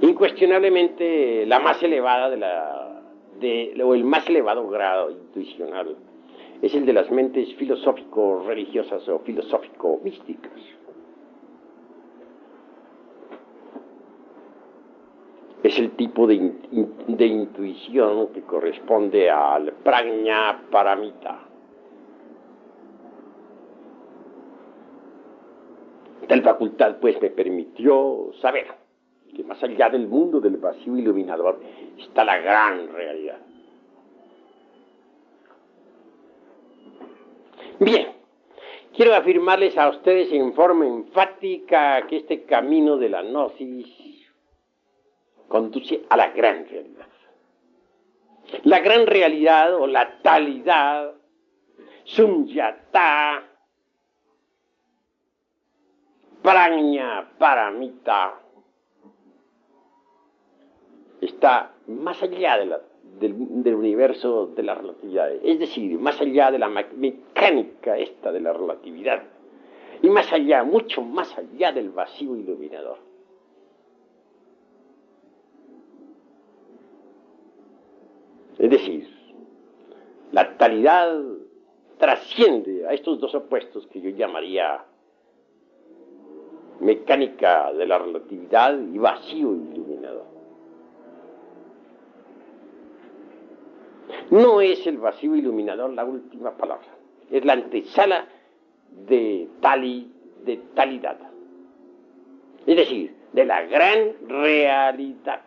Incuestionablemente, la más elevada o el más elevado grado intuicional es el de las mentes filosófico-religiosas o filosófico-místicas. Es el tipo de intuición que corresponde al prajna paramita. Tal facultad pues me permitió saber que más allá del mundo del vacío iluminador está la gran realidad. Bien, quiero afirmarles a ustedes en forma enfática que este camino de la gnosis conduce a la gran realidad. La gran realidad o la talidad, sunyata, prajna paramita, está más allá del universo de la relatividad, es decir, más allá de la mecánica esta de la relatividad, y más allá, mucho más allá del vacío iluminador. Es decir, la talidad trasciende a estos dos opuestos que yo llamaría mecánica de la relatividad y vacío iluminador. No es el vacío iluminador la última palabra, es la antesala de talidad, es decir, de la gran realidad.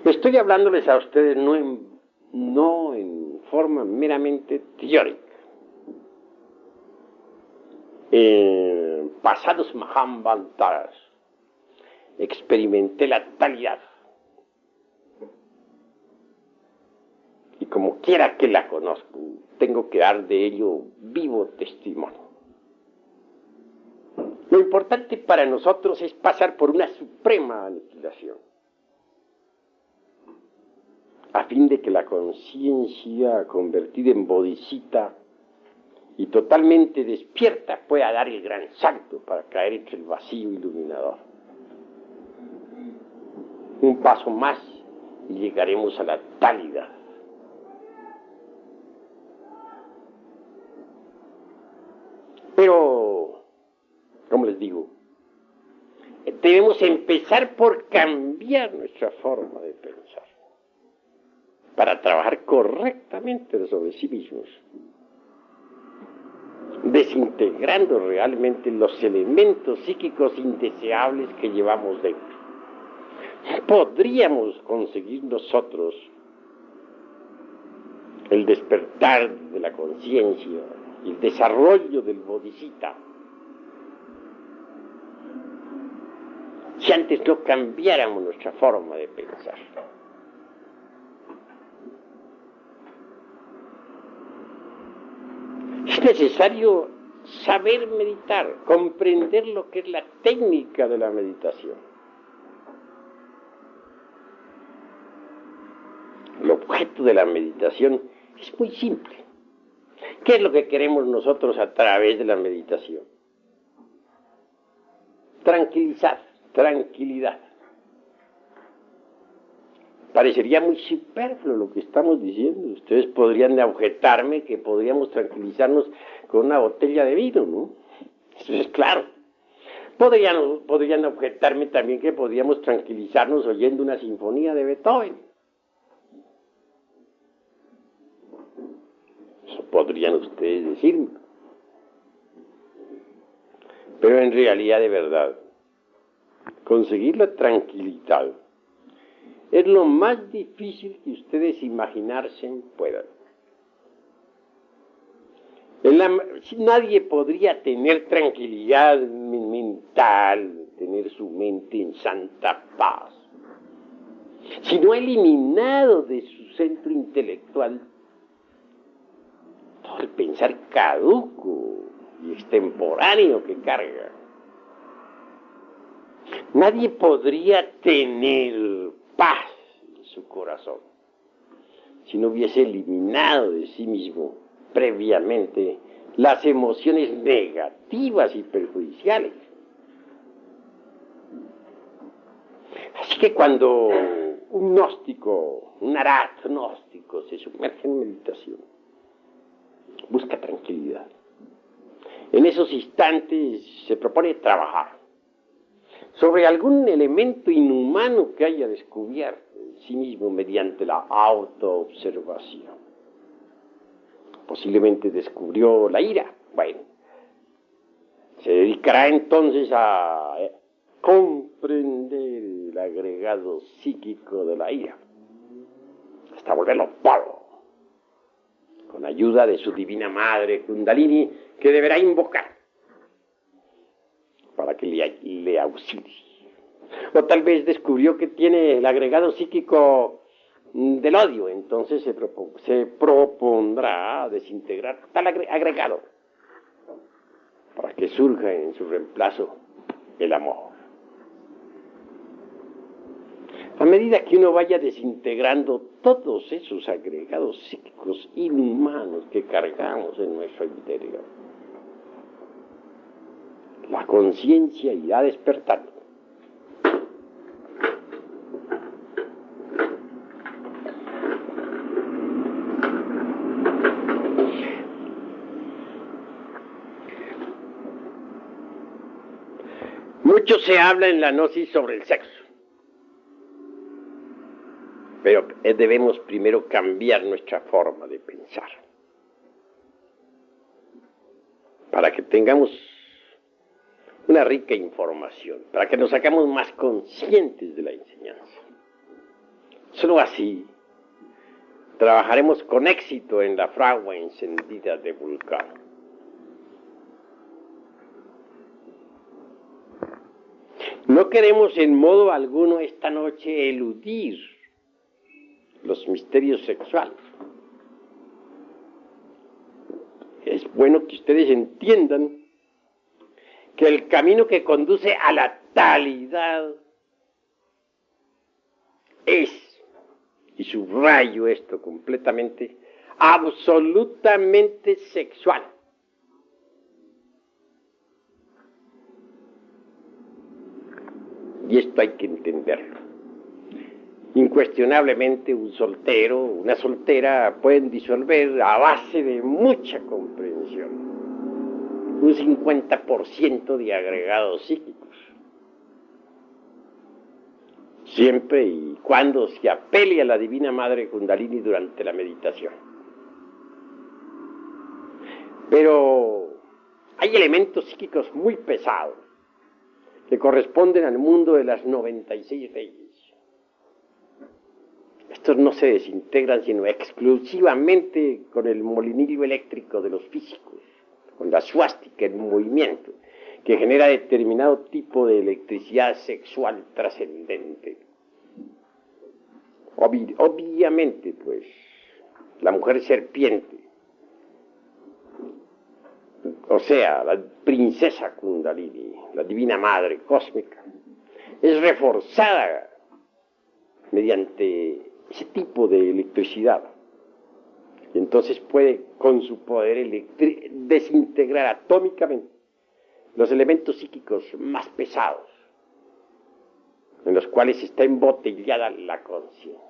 Estoy hablándoles a ustedes no en forma meramente teórica. En pasados Mahambantaras experimenté la talidad. Y como quiera que la conozco, tengo que dar de ello vivo testimonio. Lo importante para nosotros es pasar por una suprema aniquilación, a fin de que la conciencia convertida en bodhisattva y totalmente despierta pueda dar el gran salto para caer entre el vacío iluminador. Un paso más y llegaremos a la talidad. Pero, como les digo, debemos empezar por cambiar nuestra forma de pensar para trabajar correctamente sobre sí mismos, desintegrando realmente los elementos psíquicos indeseables que llevamos dentro. Podríamos conseguir nosotros el despertar de la conciencia y el desarrollo del bodhisattva si antes no cambiáramos nuestra forma de pensar. Es necesario saber meditar, comprender lo que es la técnica de la meditación. El objeto de la meditación es muy simple. ¿Qué es lo que queremos nosotros a través de la meditación? Tranquilidad. Parecería muy superfluo lo que estamos diciendo. Ustedes podrían objetarme que podríamos tranquilizarnos con una botella de vino, ¿no? Eso es claro. Podrían objetarme también que podríamos tranquilizarnos oyendo una sinfonía de Beethoven. Eso podrían ustedes decirme. Pero en realidad, de verdad, conseguir la tranquilidad es lo más difícil que ustedes imaginarse puedan. Nadie podría tener tranquilidad mental, tener su mente en santa paz, si no ha eliminado de su centro intelectual todo el pensar caduco y extemporáneo que carga. Nadie podría tener paz en su corazón si no hubiese eliminado de sí mismo previamente las emociones negativas y perjudiciales. Así que cuando un gnóstico, un arat gnóstico se sumerge en meditación, busca tranquilidad. En esos instantes se propone trabajar sobre algún elemento inhumano que haya descubierto en sí mismo mediante la autoobservación. Posiblemente descubrió la ira. Bueno, se dedicará entonces a comprender el agregado psíquico de la ira, hasta volverlo polvo, con ayuda de su divina madre Kundalini, que deberá invocar para que le auxilie. O tal vez descubrió que tiene el agregado psíquico del odio, entonces se propondrá desintegrar tal agregado para que surja en su reemplazo el amor. A medida que uno vaya desintegrando todos esos agregados psíquicos inhumanos que cargamos en nuestro interior, la conciencia irá despertando. Mucho se habla en la gnosis sobre el sexo, pero debemos primero cambiar nuestra forma de pensar para que tengamos una rica información, para que nos hagamos más conscientes de la enseñanza. Solo así trabajaremos con éxito en la fragua encendida de Vulcano. No queremos en modo alguno esta noche eludir los misterios sexuales. Es bueno que ustedes entiendan que el camino que conduce a la talidad es, y subrayo esto completamente, absolutamente sexual. Y esto hay que entenderlo. Incuestionablemente un soltero, una soltera pueden disolver a base de mucha comprensión un 50% de agregados psíquicos. Siempre y cuando se apele a la Divina Madre Kundalini durante la meditación. Pero hay elementos psíquicos muy pesados que corresponden al mundo de las 96 leyes. Estos no se desintegran sino exclusivamente con el molinillo eléctrico de los físicos, con la suástica en movimiento, que genera determinado tipo de electricidad sexual trascendente. Obviamente, pues, la mujer serpiente, o sea, la princesa Kundalini, la divina madre cósmica, es reforzada mediante ese tipo de electricidad. Y entonces puede, con su poder desintegrar atómicamente los elementos psíquicos más pesados, en los cuales está embotellada la conciencia.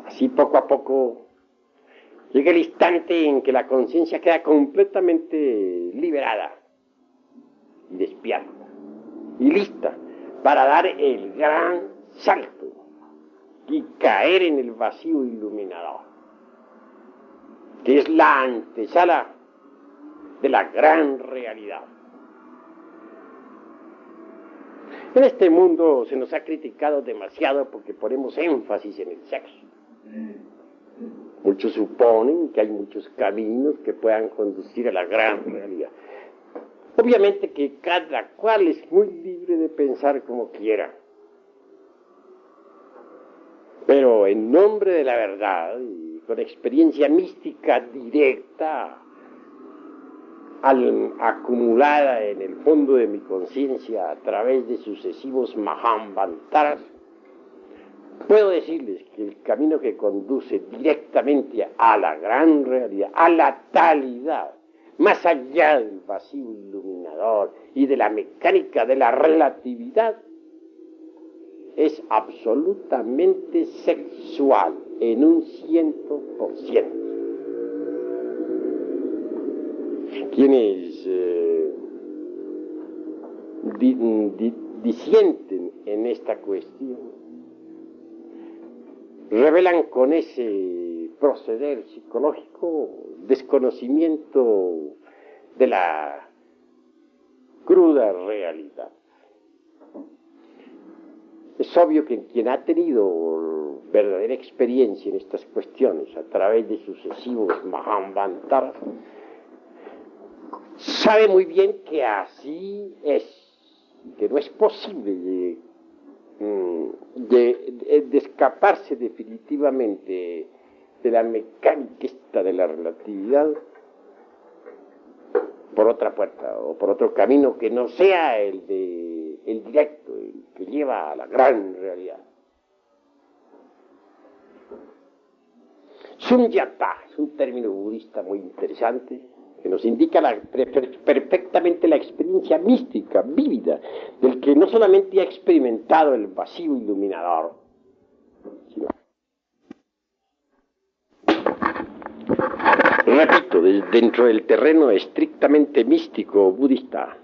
Así poco a poco llega el instante en que la conciencia queda completamente liberada y despierta y lista para dar el gran salto y caer en el vacío iluminador, que es la antesala de la gran realidad. En este mundo se nos ha criticado demasiado porque ponemos énfasis en el sexo. Muchos suponen que hay muchos caminos que puedan conducir a la gran realidad. Obviamente que cada cual es muy libre de pensar como quiera. Pero en nombre de la verdad y con experiencia mística directa, acumulada en el fondo de mi conciencia a través de sucesivos Mahambantaras, puedo decirles que el camino que conduce directamente a la gran realidad, a la talidad, más allá del vacío iluminador y de la mecánica de la relatividad, es absolutamente sexual en un 100%. Quienes disienten en esta cuestión revelan con ese proceder psicológico desconocimiento de la cruda realidad. Es obvio que quien ha tenido verdadera experiencia en estas cuestiones a través de sucesivos Mahambantara sabe muy bien que así es, que no es posible de escaparse definitivamente de la mecánica esta de la relatividad por otra puerta o por otro camino que no sea el directo, el que lleva a la gran realidad. Sunyata es un término budista muy interesante que nos indica perfectamente la experiencia mística, vívida, del que no solamente ha experimentado el vacío iluminador, sino, repito, dentro del terreno estrictamente místico budista,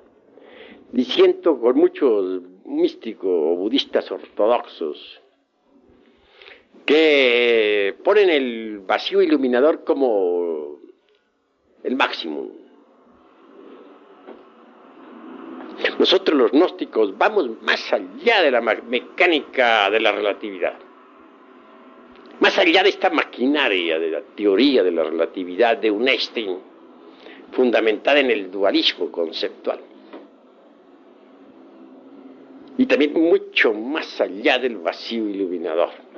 diciendo con muchos místicos budistas ortodoxos que ponen el vacío iluminador como el máximo. Nosotros los gnósticos vamos más allá de la mecánica de la relatividad, más allá de esta maquinaria de la teoría de la relatividad de un Einstein, fundamentada en el dualismo conceptual. Y también mucho más allá del vacío iluminador.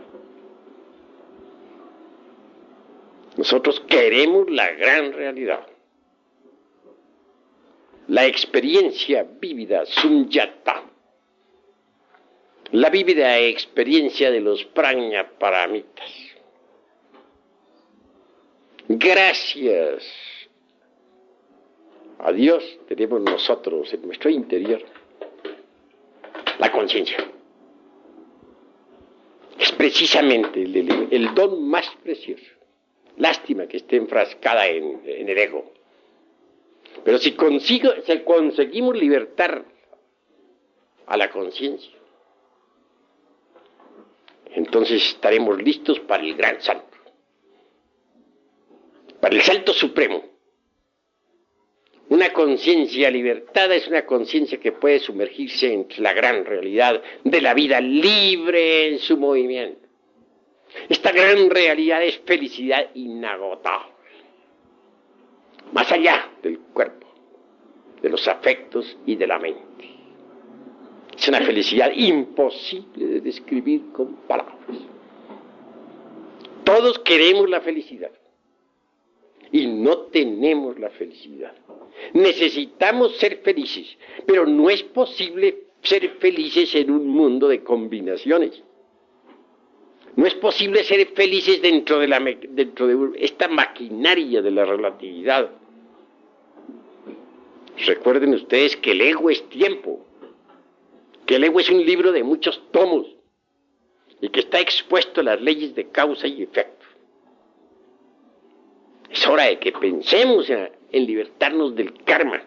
Nosotros queremos la gran realidad, la experiencia vívida, sunyata, la vívida experiencia de los prajna paramitas. Gracias a Dios tenemos nosotros en nuestro interior la conciencia. Es precisamente el don más precioso. Lástima que esté enfrascada en el ego. Pero si conseguimos libertar a la conciencia, entonces estaremos listos para el gran salto, para el salto supremo. Una conciencia libertada es una conciencia que puede sumergirse en la gran realidad de la vida libre en su movimiento. Esta gran realidad es felicidad inagotable, más allá del cuerpo, de los afectos y de la mente. Es una felicidad imposible de describir con palabras. Todos queremos la felicidad y no tenemos la felicidad. Necesitamos ser felices, pero no es posible ser felices en un mundo de combinaciones. No es posible ser felices dentro de esta maquinaria de la relatividad. Recuerden ustedes que el ego es tiempo, que el ego es un libro de muchos tomos y que está expuesto a las leyes de causa y efecto. Es hora de que pensemos en libertarnos del karma,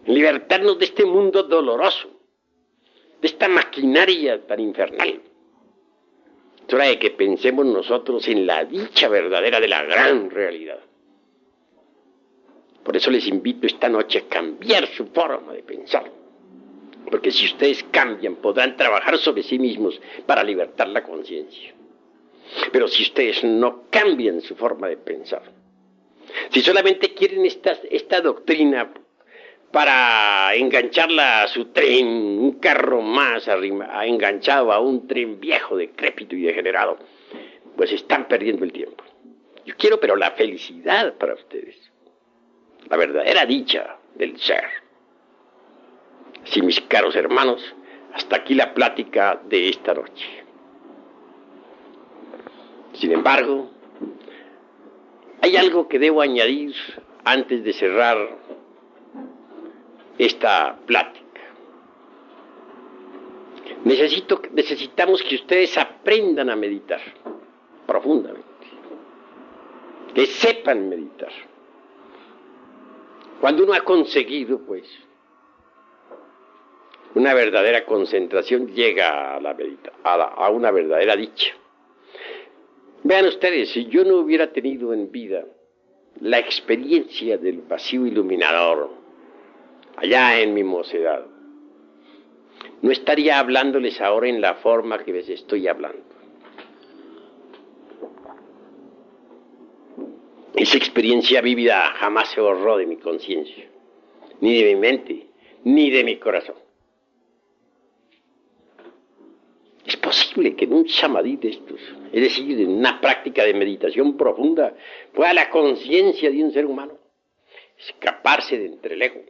en libertarnos de este mundo doloroso, de esta maquinaria tan infernal. Es hora de que pensemos nosotros en la dicha verdadera de la gran realidad. Por eso les invito esta noche a cambiar su forma de pensar. Porque si ustedes cambian, podrán trabajar sobre sí mismos para libertar la conciencia. Pero si ustedes no cambian su forma de pensar, si solamente quieren esta doctrina para engancharla a su tren, un carro más enganchado a un tren viejo, decrépito y degenerado, pues están perdiendo el tiempo. Yo quiero, pero la felicidad para ustedes, la verdadera dicha del ser. Así, mis caros hermanos, hasta aquí la plática de esta noche. Sin embargo, hay algo que debo añadir antes de cerrar esta plática. Necesitamos que ustedes aprendan a meditar profundamente, que sepan meditar. Cuando uno ha conseguido, pues, una verdadera concentración, llega a una verdadera dicha. Vean ustedes, si yo no hubiera tenido en vida la experiencia del vacío iluminador allá en mi mocedad, no estaría hablándoles ahora en la forma que les estoy hablando. Esa experiencia vívida jamás se borró de mi conciencia, ni de mi mente, ni de mi corazón. Es posible que en un samadhi de estos, es decir, en una práctica de meditación profunda, pueda la conciencia de un ser humano escaparse de entre el ego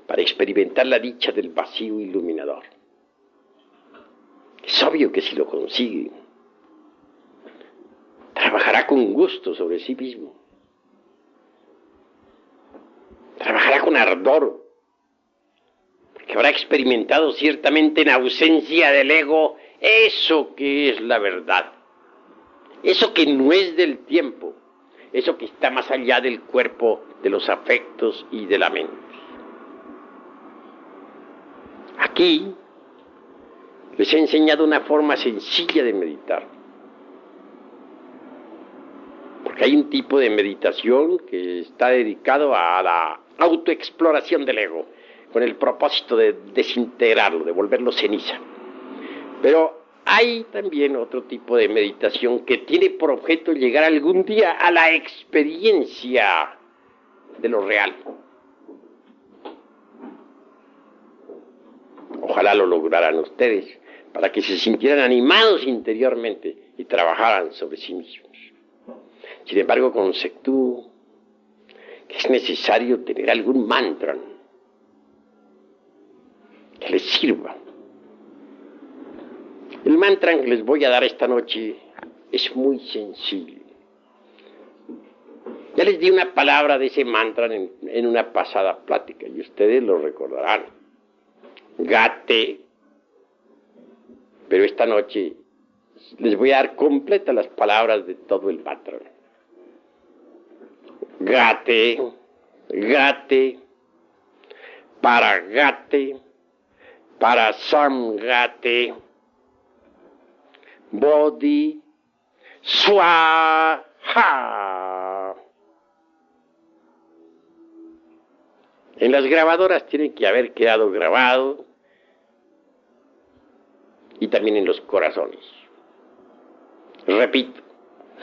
para experimentar la dicha del vacío iluminador. Es obvio que si lo consigue, trabajará con gusto sobre sí mismo, trabajará con ardor, porque habrá experimentado ciertamente en ausencia del ego eso que es la verdad, eso que no es del tiempo, eso que está más allá del cuerpo, de los afectos y de la mente. Aquí les he enseñado una forma sencilla de meditar, porque hay un tipo de meditación que está dedicado a la autoexploración del ego, con el propósito de desintegrarlo, de volverlo ceniza. Pero hay también otro tipo de meditación que tiene por objeto llegar algún día a la experiencia de lo real. Ojalá lo lograran ustedes, para que se sintieran animados interiormente y trabajaran sobre sí mismos. Sin embargo, conceptúo que es necesario tener algún mantra que les sirva. El mantra que les voy a dar esta noche es muy sencillo. Ya les di una palabra de ese mantra en una pasada plática y ustedes lo recordarán. Gate. Pero esta noche les voy a dar completas las palabras de todo el mantra. Gate, gate, para samgate, bodhi, swaha. En las grabadoras tiene que haber quedado grabado y también en los corazones. Repito,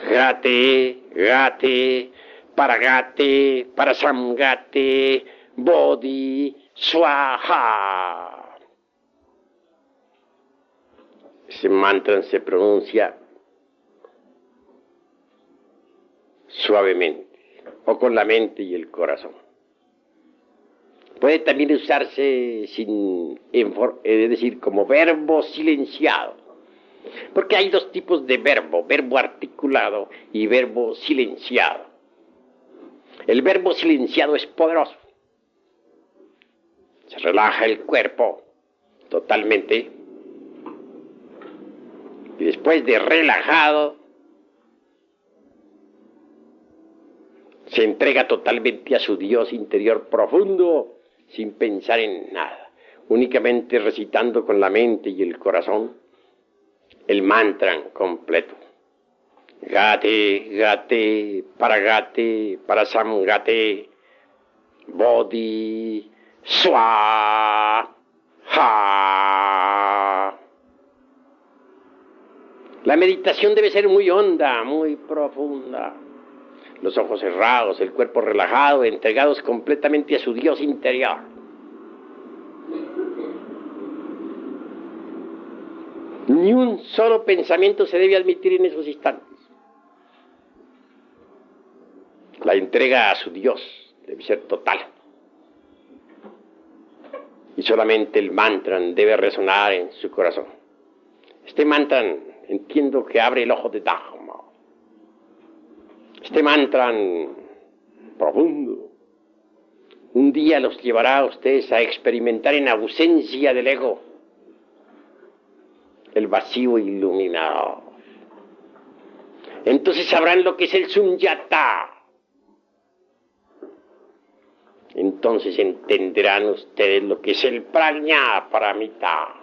gate, gate, para samgate, bodhi, swaha. Ese mantra se pronuncia suavemente o con la mente y el corazón. Puede también usarse es decir, como verbo silenciado. Porque hay dos tipos de verbo articulado y verbo silenciado. El verbo silenciado es poderoso. Se relaja el cuerpo totalmente. Y después de relajado, se entrega totalmente a su Dios interior profundo, sin pensar en nada, únicamente recitando con la mente y el corazón el mantra completo. Gate, gate, para samgate, bodhi, swaha. La meditación debe ser muy honda, muy profunda. Los ojos cerrados, el cuerpo relajado, entregados completamente a su Dios interior. Ni un solo pensamiento se debe admitir en esos instantes. La entrega a su Dios debe ser total. Y solamente el mantra debe resonar en su corazón. Este mantra entiendo que abre el ojo de Dharma. Este mantra profundo un día los llevará a ustedes a experimentar en ausencia del ego el vacío iluminado. Entonces sabrán lo que es el sunyata. Entonces entenderán ustedes lo que es el prajna paramita.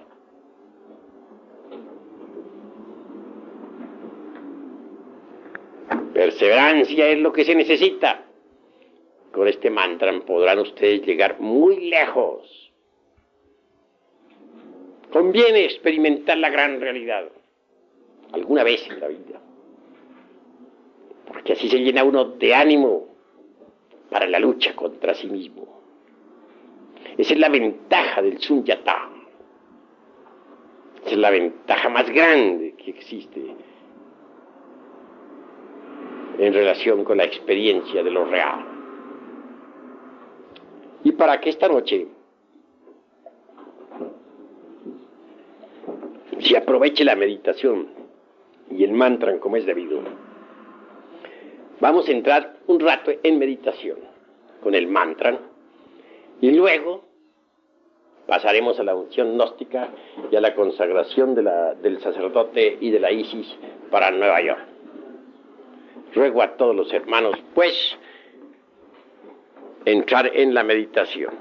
Perseverancia es lo que se necesita. Con este mantra podrán ustedes llegar muy lejos. Conviene experimentar la gran realidad, alguna vez en la vida, porque así se llena uno de ánimo para la lucha contra sí mismo. Esa es la ventaja del Sunyata. Esa es la ventaja más grande que existe en relación con la experiencia de lo real. Y para que esta noche se aproveche la meditación y el mantra como es debido, vamos a entrar un rato en meditación con el mantra y luego pasaremos a la unción gnóstica y a la consagración del sacerdote y de la Isis para Nueva York. Ruego a todos los hermanos, pues, entrar en la meditación.